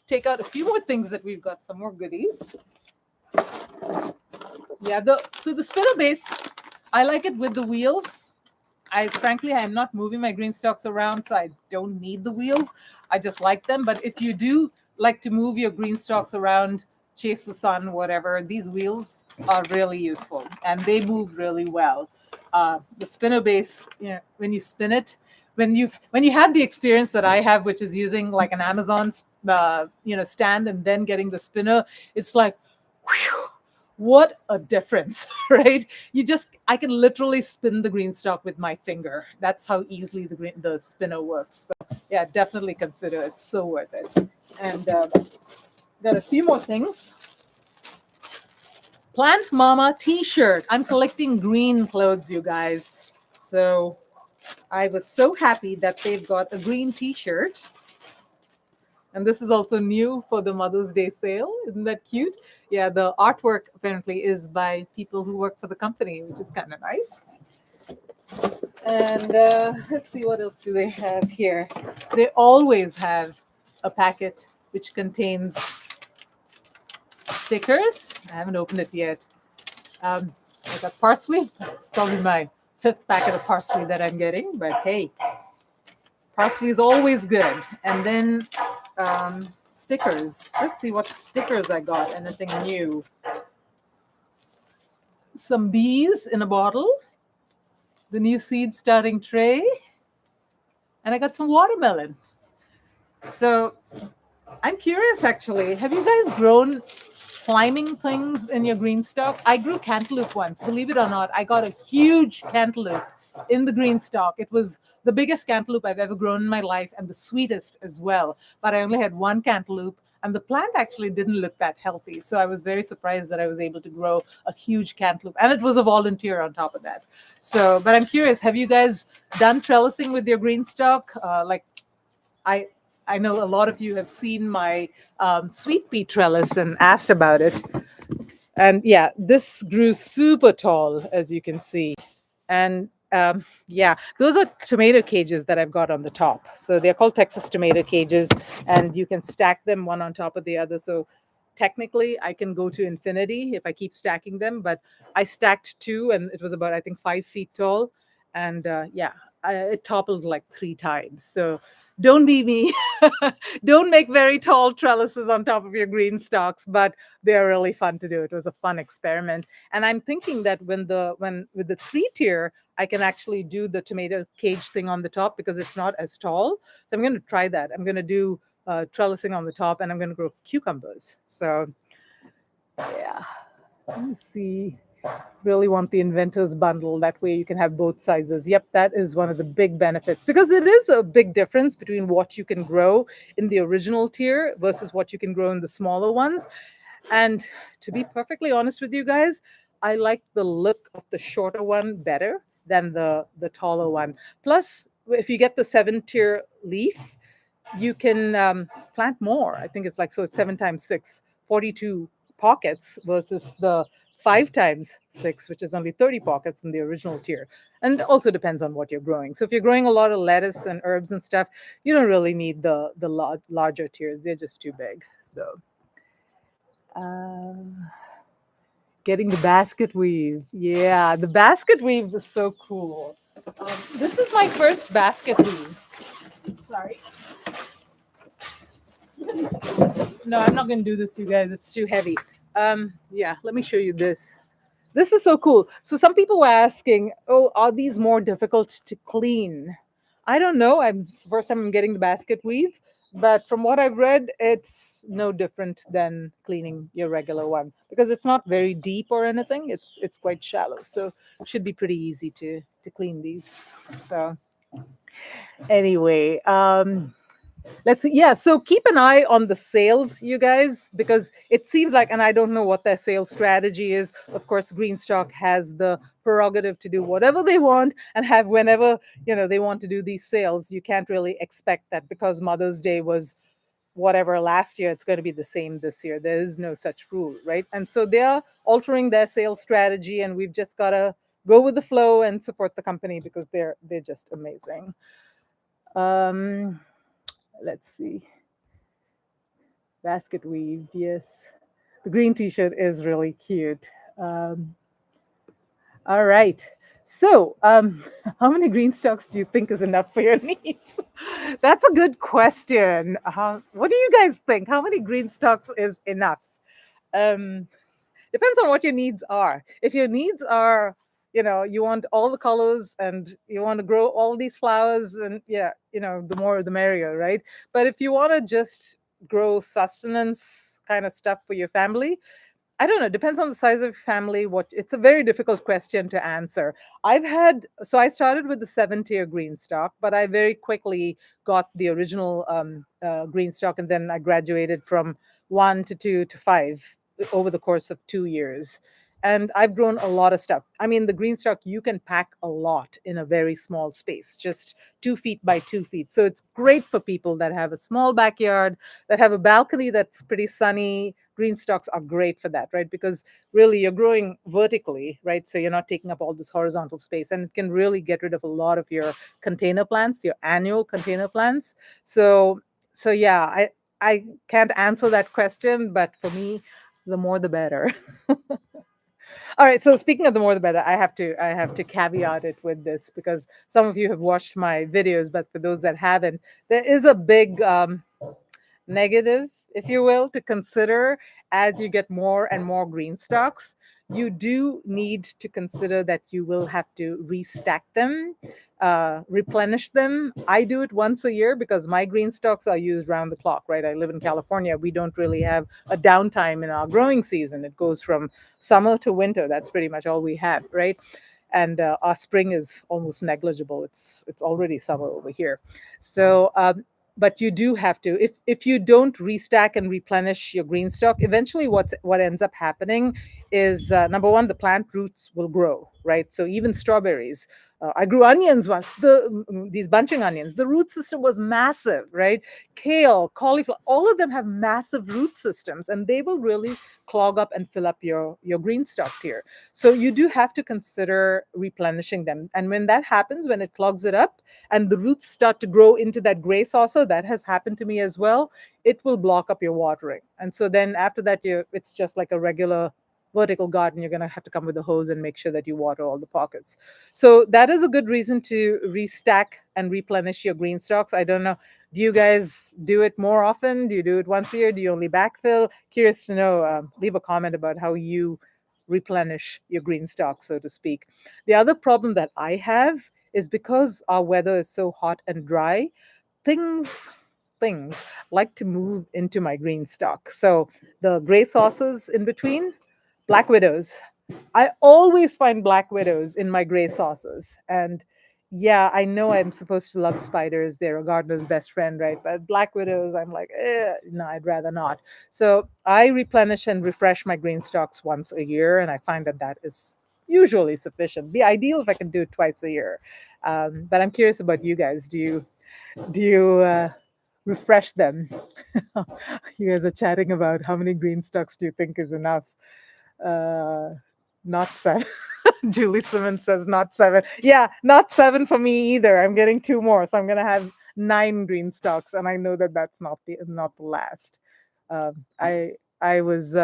take out a few more things that we've got. Some more goodies. Yeah. So the spinner base, I like it with the wheels. Frankly, I'm not moving my green stalks around, so I don't need the wheels. I just like them. But if you do like to move your green stalks around, chase the sun, whatever, these wheels are really useful, and they move really well. The spinner base, when you spin it, when you have the experience that I have, which is using like an Amazon, stand and then getting the spinner, it's like, whew, what a difference, right? I can literally spin the green stalk with my finger. That's how easily the spinner works. So yeah, definitely consider it. So worth it. And got a few more things. Plant Mama t-shirt. I'm collecting green clothes, you guys. So I was so happy that they've got a green t-shirt. And this is also new for the Mother's Day sale. Isn't that cute? Yeah, the artwork apparently is by people who work for the company, which is kind of nice. And let's see, what else do they have here? They always have a packet which contains stickers. I haven't opened it yet. I got parsley. It's probably my 5th packet of parsley that I'm getting, but hey, parsley is always good. And then stickers. Let's see what stickers I got. Anything new? Some bees in a bottle. The new seed starting tray. And I got some watermelon. So I'm curious, actually. Have you guys grown climbing things in your green stock? I grew cantaloupe once. Believe it or not, I got a huge cantaloupe in the green stock. It was the biggest cantaloupe I've ever grown in my life, and the sweetest as well. But I only had one cantaloupe, and the plant actually didn't look that healthy. So I was very surprised that I was able to grow a huge cantaloupe, and it was a volunteer on top of that. So, but I'm curious, have you guys done trellising with your green stock? I know a lot of you have seen my sweet pea trellis and asked about it. And yeah, this grew super tall, as you can see. And yeah, those are tomato cages that I've got on the top. So they're called Texas tomato cages, and you can stack them one on top of the other. So technically, I can go to infinity if I keep stacking them. But I stacked 2, and it was about, I think, 5 feet tall. And yeah, it toppled like 3 times. So don't be me. Don't make very tall trellises on top of your green stalks, but they're really fun to do. It was a fun experiment. And I'm thinking that when with the 3-tier, I can actually do the tomato cage thing on the top because it's not as tall. So I'm going to try that. I'm going to do trellising on the top, and I'm going to grow cucumbers. So yeah, let me see. Really want the inventor's bundle. That way you can have both sizes. Yep, that is one of the big benefits, because it is a big difference between what you can grow in the original tier versus what you can grow in the smaller ones. And to be perfectly honest with you guys, I like the look of the shorter one better than the taller one. Plus, if you get the 7 tier leaf, you can plant more. I think it's like, so it's 7 times 6, 42 pockets versus the 5 times 6, which is only 30 pockets in the original tier. And it also depends on what you're growing. So if you're growing a lot of lettuce and herbs and stuff, you don't really need the larger tiers. They're just too big. So getting the basket weave. Yeah, the basket weave is so cool. This is my first basket weave. Sorry. No, I'm not going to do this, you guys. It's too heavy. Yeah, let me show you this. This is so cool. So some people were asking, "Oh, are these more difficult to clean?" I don't know. It's the first time I'm getting the basket weave, but from what I've read, it's no different than cleaning your regular one, because it's not very deep or anything. It's quite shallow, so it should be pretty easy to clean these. So anyway, let's see. Yeah, so keep an eye on the sales, you guys, because it seems like, and I don't know what their sales strategy is. Of course, GreenStalk has the prerogative to do whatever they want and have whenever they want to do these sales. You can't really expect that because Mother's Day was whatever last year, it's going to be the same this year. There is no such rule, right? And so they are altering their sales strategy, and we've just got to go with the flow and support the company because they're just amazing. Um, let's see. Basket weave, yes. The green t-shirt is really cute. All right. So, how many green stalks do you think is enough for your needs? That's a good question. What do you guys think? How many green stalks is enough? Um, Depends on what your needs are. If your needs are, you want all the colors and you want to grow all these flowers, and yeah, the more the merrier, right? But if you want to just grow sustenance kind of stuff for your family, I don't know. Depends on the size of your family. What It's a very difficult question to answer. I started with the 7 tier green stock, but I very quickly got the original green stock, and then I graduated from 1 to 2 to 5 over the course of 2 years. And I've grown a lot of stuff. I mean, the green stock, you can pack a lot in a very small space, just 2 feet by 2 feet. So it's great for people that have a small backyard, that have a balcony that's pretty sunny. Green stalks are great for that, right? Because really you're growing vertically, right? So you're not taking up all this horizontal space, and it can really get rid of a lot of your container plants, your annual container plants. So yeah, I can't answer that question, but for me, the more the better. All right. So speaking of the more the better, I have to caveat it with this, because some of you have watched my videos, but for those that haven't, there is a big negative, if you will, to consider as you get more and more green stocks. You do need to consider that you will have to restack them, replenish them. I do it once a year because my green stocks are used round the clock, right? I live in California. We don't really have a downtime in our growing season. It goes from summer to winter. That's pretty much all we have, right? And our spring is almost negligible. It's already summer over here. So but you do have to, if you don't restack and replenish your green stock, eventually what ends up happening is, number one, the plant roots will grow, right? So even strawberries, I grew onions once, these bunching onions, the root system was massive, right? Kale, cauliflower, all of them have massive root systems, and they will really clog up and fill up your green stock tier. So you do have to consider replenishing them, and when that happens, when it clogs it up and the roots start to grow into that gray saucer, that has happened to me as well, it will block up your watering. And so then after that, it's just like a regular vertical garden. You're going to have to come with a hose and make sure that you water all the pockets. So that is a good reason to restack and replenish your green stalks. I don't know, do you guys do it more often? Do you do it once a year? Do you only backfill? Curious to know. Leave a comment about how you replenish your green stock, so to speak. The other problem that I have is, because our weather is so hot and dry, things things like to move into my green stock. So the gray saucers in between, black widows. I always find black widows in my gray sauces. And yeah, I know I'm supposed to love spiders. They're a gardener's best friend, right? But black widows, I'm like, no, I'd rather not. So I replenish and refresh my green stalks once a year, and I find that that is usually sufficient. Be ideal if I can do it twice a year. But I'm curious about you guys. Do you refresh them? You guys are chatting about how many green stalks do you think is enough? Uh, Not seven. Julie Simmons says not seven. Yeah, not seven for me either. I'm getting two more, so I'm gonna have nine green stalks, and I know that that's not the last. I was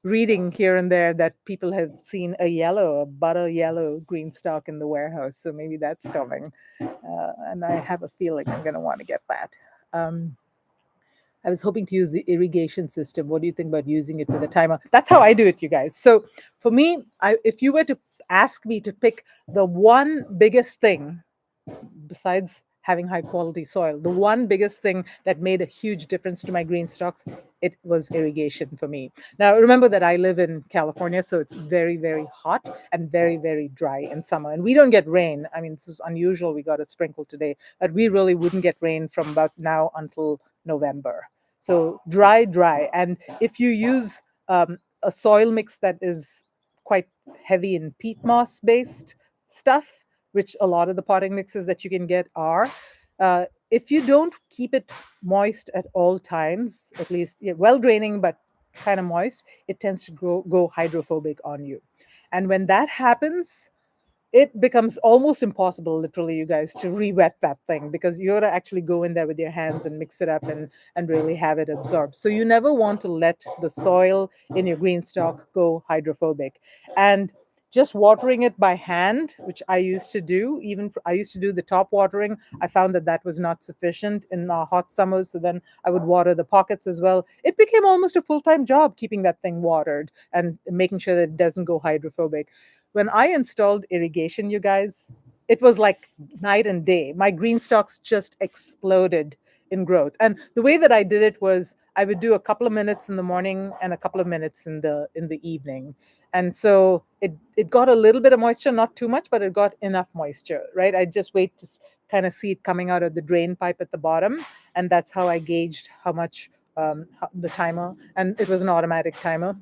reading here and there that people have seen a butter yellow green stalk in the warehouse, so maybe that's coming, and I have a feeling I'm gonna want to get that. Um, I was hoping to use the irrigation system. What do you think about using it with a timer? That's how I do it, you guys. So for me, if you were to ask me to pick the one biggest thing besides having high quality soil, the one biggest thing that made a huge difference to my green stalks, it was irrigation for me. Now, remember that I live in California, so it's very, very hot and very, very dry in summer. And we don't get rain. I mean, this was unusual. We got a sprinkle today, but we really wouldn't get rain from about now until November. So dry, dry. And if you use a soil mix that is quite heavy in peat moss based stuff, which a lot of the potting mixes that you can get are. If you don't keep it moist at all times, at least yeah, well draining but kind of moist, it tends to go hydrophobic on you. And when that happens, it becomes almost impossible, literally, you guys, to re-wet that thing because you got to actually go in there with your hands and mix it up and really have it absorb. So you never want to let the soil in your green stock go hydrophobic. And just watering it by hand, which I used to do, I used to do the top watering. I found that that was not sufficient in hot summers. So then I would water the pockets as well. It became almost a full-time job keeping that thing watered and making sure that it doesn't go hydrophobic. When I installed irrigation, you guys, it was like night and day. My green stalks just exploded in growth. And the way that I did it was I would do a couple of minutes in the morning and a couple of minutes in the evening. And so it got a little bit of moisture, not too much, but it got enough moisture, right? I just wait to kind of see it coming out of the drain pipe at the bottom, and that's how I gauged how much the timer, and it was an automatic timer.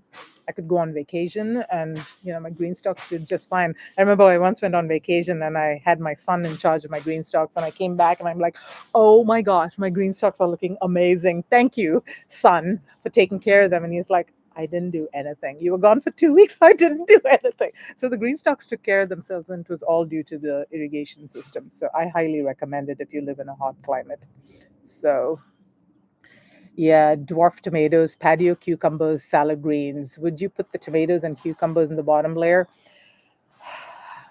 I could go on vacation and my green stocks did just fine. I remember I once went on vacation and I had my son in charge of my green stocks, and I came back and I'm like, oh my gosh, my green stocks are looking amazing. Thank you, son, for taking care of them. And he's like, I didn't do anything. You were gone for 2 weeks. I didn't do anything. So the green stocks took care of themselves, and it was all due to the irrigation system. So I highly recommend it if you live in a hot climate. So yeah, dwarf tomatoes, patio cucumbers, salad greens. Would you put the tomatoes and cucumbers in the bottom layer?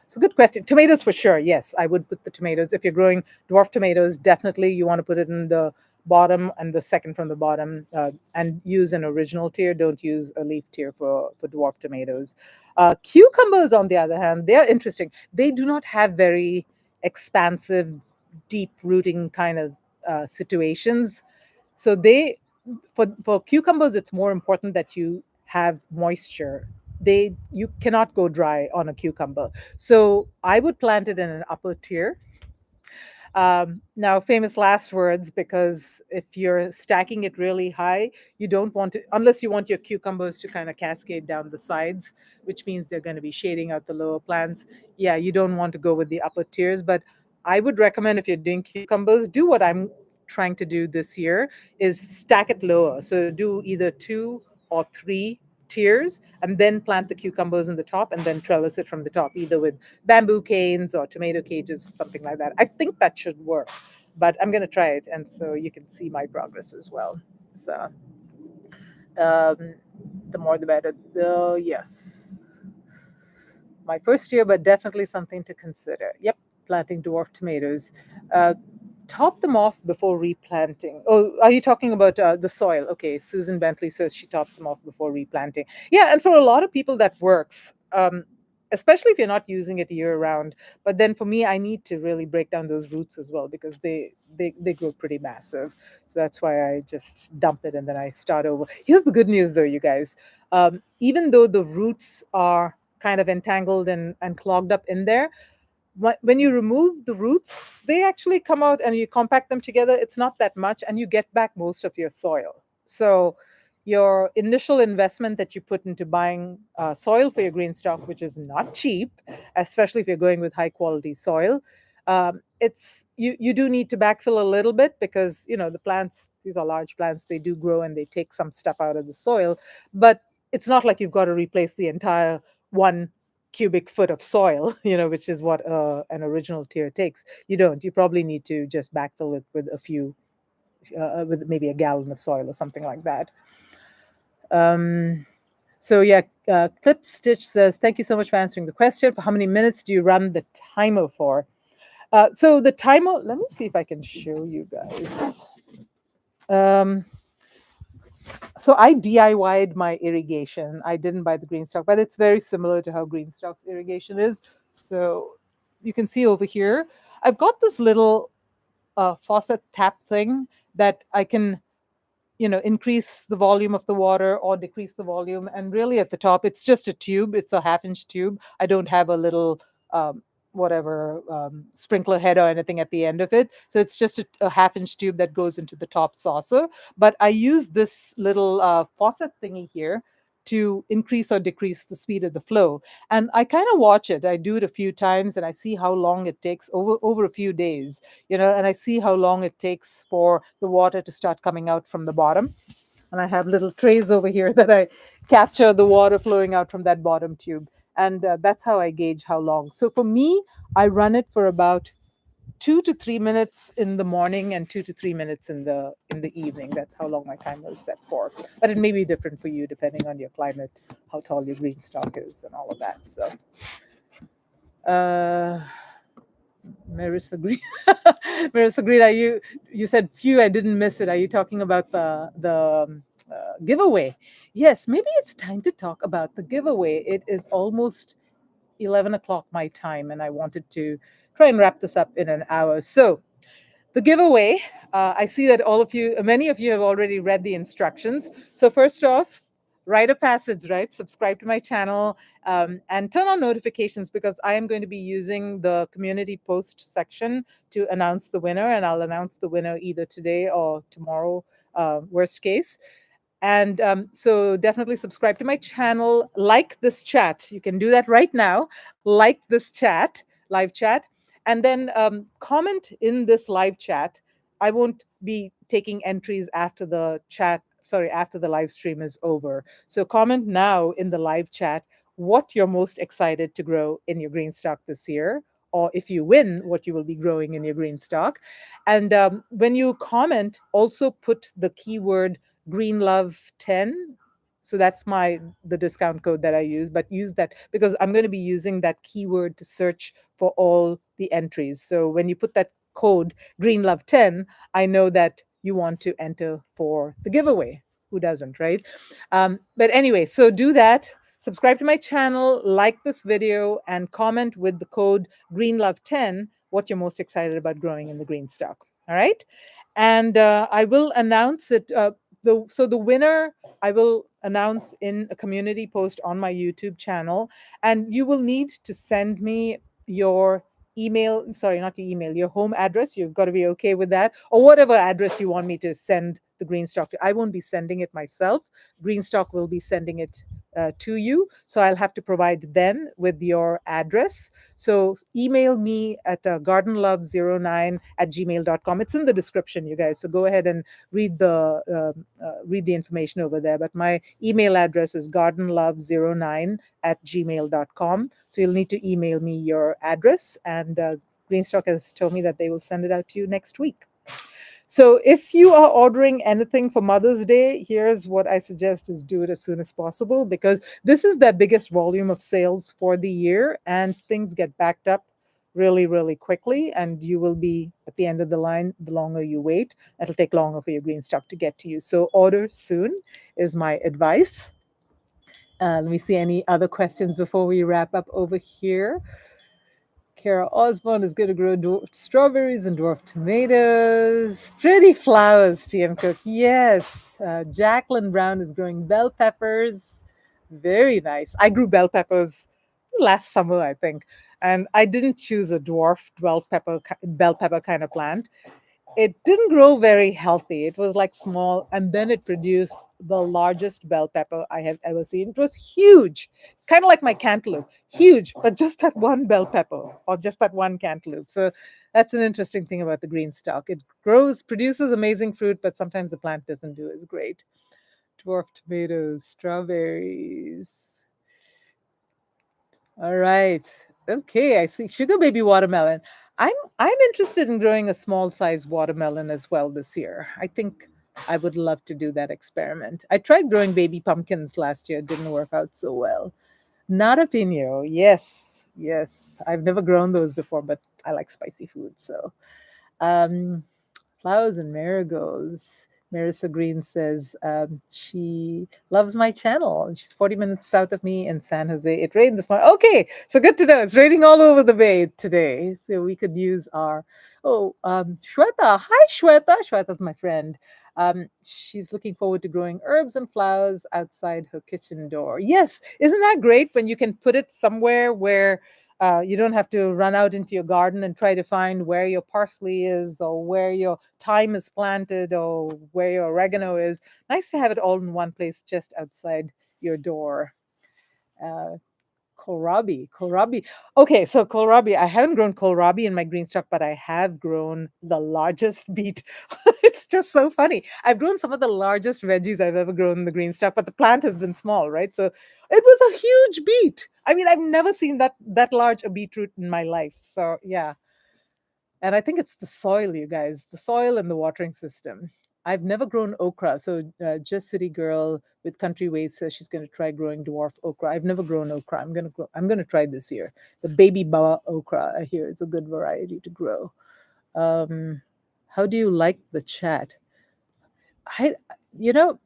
It's a good question. Tomatoes for sure. Yes, I would put the tomatoes. If you're growing dwarf tomatoes, definitely you want to put it in the bottom and the second from the bottom, and use an original tier. Don't use a leaf tier for dwarf tomatoes. Cucumbers, on the other hand, they are interesting. They do not have very expansive, deep rooting kind of situations. So they for cucumbers, it's more important that you have moisture. You cannot go dry on a cucumber. So I would plant it in an upper tier. Now, famous last words, because if you're stacking it really high, you don't want to, unless you want your cucumbers to kind of cascade down the sides, which means they're going to be shading out the lower plants. Yeah, you don't want to go with the upper tiers, but I would recommend if you're doing cucumbers, do what I'm trying to do this year is stack it lower. So do either 2 or 3 tiers and then plant the cucumbers in the top and then trellis it from the top, either with bamboo canes or tomato cages, something like that. I think that should work, but I'm going to try it. And so you can see my progress as well. So um, the more the better. Yes. My first year, but definitely something to consider. Yep, planting dwarf tomatoes. Uh, Top them off before replanting. Oh, are you talking about the soil? Okay, Susan Bentley says she tops them off before replanting. Yeah, and for a lot of people that works, especially if you're not using it year round. But then for me, I need to really break down those roots as well because they grow pretty massive. So that's why I just dump it and then I start over. Here's the good news, though, you guys. Even though the roots are kind of entangled and clogged up in there. When you remove the roots, they actually come out and you compact them together. It's not that much, and you get back most of your soil. So your initial investment that you put into buying soil for your green stock, which is not cheap, especially if you're going with high quality soil, it's you do need to backfill a little bit because the plants, these are large plants, they do grow and they take some stuff out of the soil, but it's not like you've got to replace the entire 1 cubic foot of soil, which is what an original tier takes. You don't. You probably need to just backfill it with a few, with maybe a gallon of soil or something like that. So yeah, Clip Stitch says, thank you so much for answering the question. For how many minutes do you run the timer for? So the timer, let me see if I can show you guys. So I DIY'd my irrigation. I didn't buy the GreenStalk, but it's very similar to how GreenStalk's irrigation is. So you can see over here, I've got this little faucet tap thing that I can increase the volume of the water or decrease the volume. And really at the top, it's just a tube. It's a 1/2 inch tube. I don't have a little whatever sprinkler head or anything at the end of it. So it's just a 1/2 inch tube that goes into the top saucer. But I use this little faucet thingy here to increase or decrease the speed of the flow. And I kind of watch it. I do it a few times and I see how long it takes over a few days, and I see how long it takes for the water to start coming out from the bottom. And I have little trays over here that I capture the water flowing out from that bottom tube. And that's how I gauge how long. So for me, I run it for about 2 to 3 minutes in the morning and 2 to 3 minutes in the evening. That's how long my timer is set for. But it may be different for you depending on your climate, how tall your green stalk is, and all of that. So, Marissa Green, Marissa Green, you said few? I didn't miss it. Are you talking about the giveaway? Yes, maybe it's time to talk about the giveaway. It is almost 11 o'clock my time, and I wanted to try and wrap this up in an hour. So, the giveaway, I see that many of you have already read the instructions. So, first off, write a passage, right? Subscribe to my channel and turn on notifications because I am going to be using the community post section to announce the winner, and I'll announce the winner either today or tomorrow, worst case. And so definitely subscribe to my channel, like this chat. You can do that right now. Like this chat, live chat, and then comment in this live chat. I won't be taking entries after the chat, sorry, after the live stream is over. So comment now in the live chat what you're most excited to grow in your green stock this year, or if you win, what you will be growing in your green stock. And when you comment, also put the keyword GreenLove10. So that's the discount code that I use, but use that because I'm going to be using that keyword to search for all the entries. So when you put that code GreenLove10, I know that you want to enter for the giveaway. Who doesn't, right? But anyway, so do that. Subscribe to my channel, like this video, and comment with the code GreenLove10 what you're most excited about growing in the green stock. All right. And I will announce it. The winner I will announce in a community post on my YouTube channel, and you will need to send me your email, sorry, not your email, your home address. You've got to be okay with that, or whatever address you want me to send the GreenStalk to. I won't be sending it myself. GreenStalk will be sending it to you. So I'll have to provide them with your address. So email me at gardenlove09@gmail.com. It's in the description, you guys. So go ahead and read the information over there. But my email address is gardenlove09@gmail.com. So you'll need to email me your address, and GreenStalk has told me that they will send it out to you next week. So if you are ordering anything for Mother's Day, here's what I suggest is do it as soon as possible, because this is their biggest volume of sales for the year, and things get backed up really, really quickly, and you will be at the end of the line. The longer you wait, it'll take longer for your green stock to get to you. So order soon is my advice. Let me see any other questions before we wrap up over here. Kara Osborne is going to grow dwarf strawberries and dwarf tomatoes. Pretty flowers, TM Cook. Yes. Jacqueline Brown is growing bell peppers. Very nice. I grew bell peppers last summer, I think. And I didn't choose a dwarf bell pepper kind of plant. It didn't grow very healthy. It was like small, and then it produced the largest bell pepper I have ever seen. It was huge, kind of like my cantaloupe, huge, but just that one bell pepper or just that one cantaloupe. So that's an interesting thing about the green stalk. It grows, produces amazing fruit, but sometimes the plant doesn't do as great. Dwarf tomatoes, strawberries. All right. Okay, I see. Sugar baby watermelon. I'm interested in growing a small size watermelon as well this year. I think I would love to do that experiment. I tried growing baby pumpkins last year. It didn't work out so well. Not a pino. Yes. Yes. I've never grown those before, but I like spicy food. So um flowers and marigolds. Marissa Green says she loves my channel. She's 40 minutes south of me in San Jose. It rained this morning. Okay, so good to know. It's raining all over the bay today. So we could use our. Oh, Shweta. Hi, Shweta. Shweta's my friend. She's looking forward to growing herbs and flowers outside her kitchen door. Yes, isn't that great when you can put it somewhere where you don't have to run out into your garden and try to find where your parsley is or where your thyme is planted or where your oregano is. Nice to have it all in one place just outside your door. Uh, kohlrabi. Okay, so kohlrabi. I haven't grown kohlrabi in my green stock, but I have grown the largest beet. It's just so funny. I've grown some of the largest veggies I've ever grown in the green stock, but the plant has been small, right? So it was a huge beet. I mean, I've never seen that large a beetroot in my life. So yeah, and I think it's the soil, you guys, the soil and the watering system. I've never grown okra. So, just city girl with country ways says she's going to try growing dwarf okra. I've never grown okra. I'm going to try this year. The baby bawa okra, I hear, is a good variety to grow. Um, how do you like the chat? I, you know,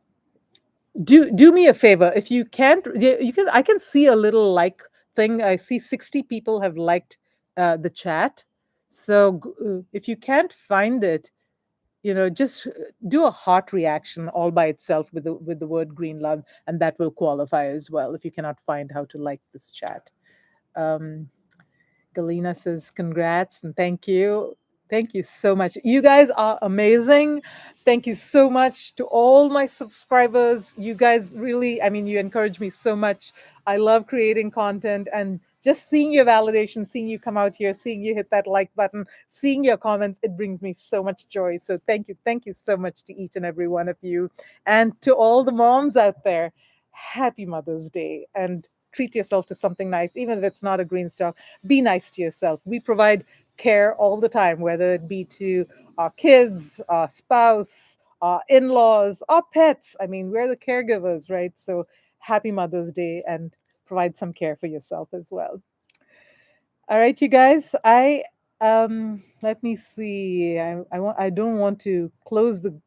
do me a favor. If you can't, you can. I can see a little like thing. I see 60 people have liked the chat. So if you can't find it, just do a heart reaction all by itself with the word green love, and that will qualify as well. If you cannot find how to like this chat. um Galina says, congrats and thank you. Thank you so much. You guys are amazing. Thank you so much to all my subscribers. You guys really, I mean, you encourage me so much. I love creating content and just seeing your validation, seeing you come out here, seeing you hit that like button, seeing your comments, it brings me so much joy. So thank you. Thank you so much to each and every one of you. And to all the moms out there, happy Mother's Day and treat yourself to something nice, even if it's not a green star. Be nice to yourself. We provide care all the time, whether it be to our kids, our spouse, our in laws, our pets. I mean, we're the caregivers, right? So happy Mother's Day and provide some care for yourself as well. All right, you guys. Let me see. I don't want to close the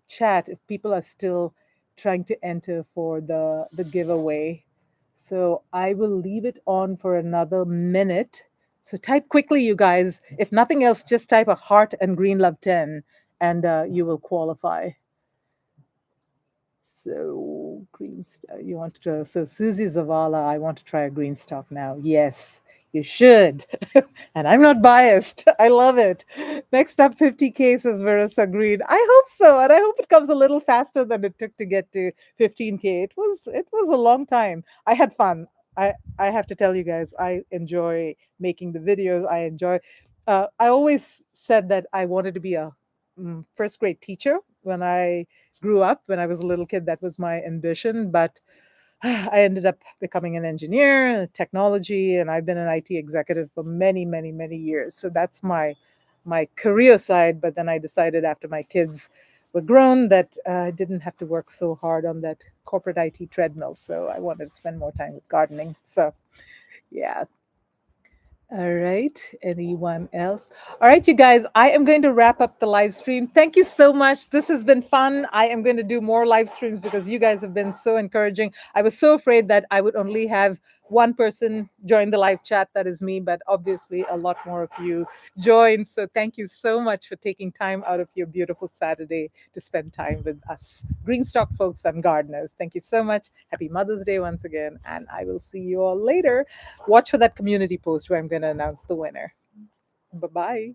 chat if people are still trying to enter for the giveaway. So I will leave it on for another minute. So type quickly, you guys. If nothing else, just type a heart and green love 10 and you will qualify. So green stock, you want to? So Susie Zavala, I want to try a green stock now. Yes, you should. And I'm not biased. I love it. Next up, 50K says Marissa Green. I hope so, and I hope it comes a little faster than it took to get to 15K. It was a long time. I had fun. I have to tell you guys, I enjoy making the videos. I enjoy. I always said that I wanted to be a first grade teacher when I grew up. When I was a little kid, that was my ambition. But I ended up becoming an engineer, technology, and I've been an IT executive for many, many, many years. So that's my career side. But then I decided after my kids were grown that I didn't have to work so hard on that corporate IT treadmill. So I wanted to spend more time with gardening. So yeah, all right. Anyone else? All right, you guys, I am going to wrap up the live stream. Thank you so much. This has been fun. I am going to do more live streams because you guys have been so encouraging. I was so afraid that I would only have one person joined the live chat, that is me, but obviously a lot more of you joined. So thank you so much for taking time out of your beautiful Saturday to spend time with us GreenStalk folks and gardeners. Thank you so much. Happy Mother's Day once again, and I will see you all later. Watch for that community post where I'm going to announce the winner. Bye bye.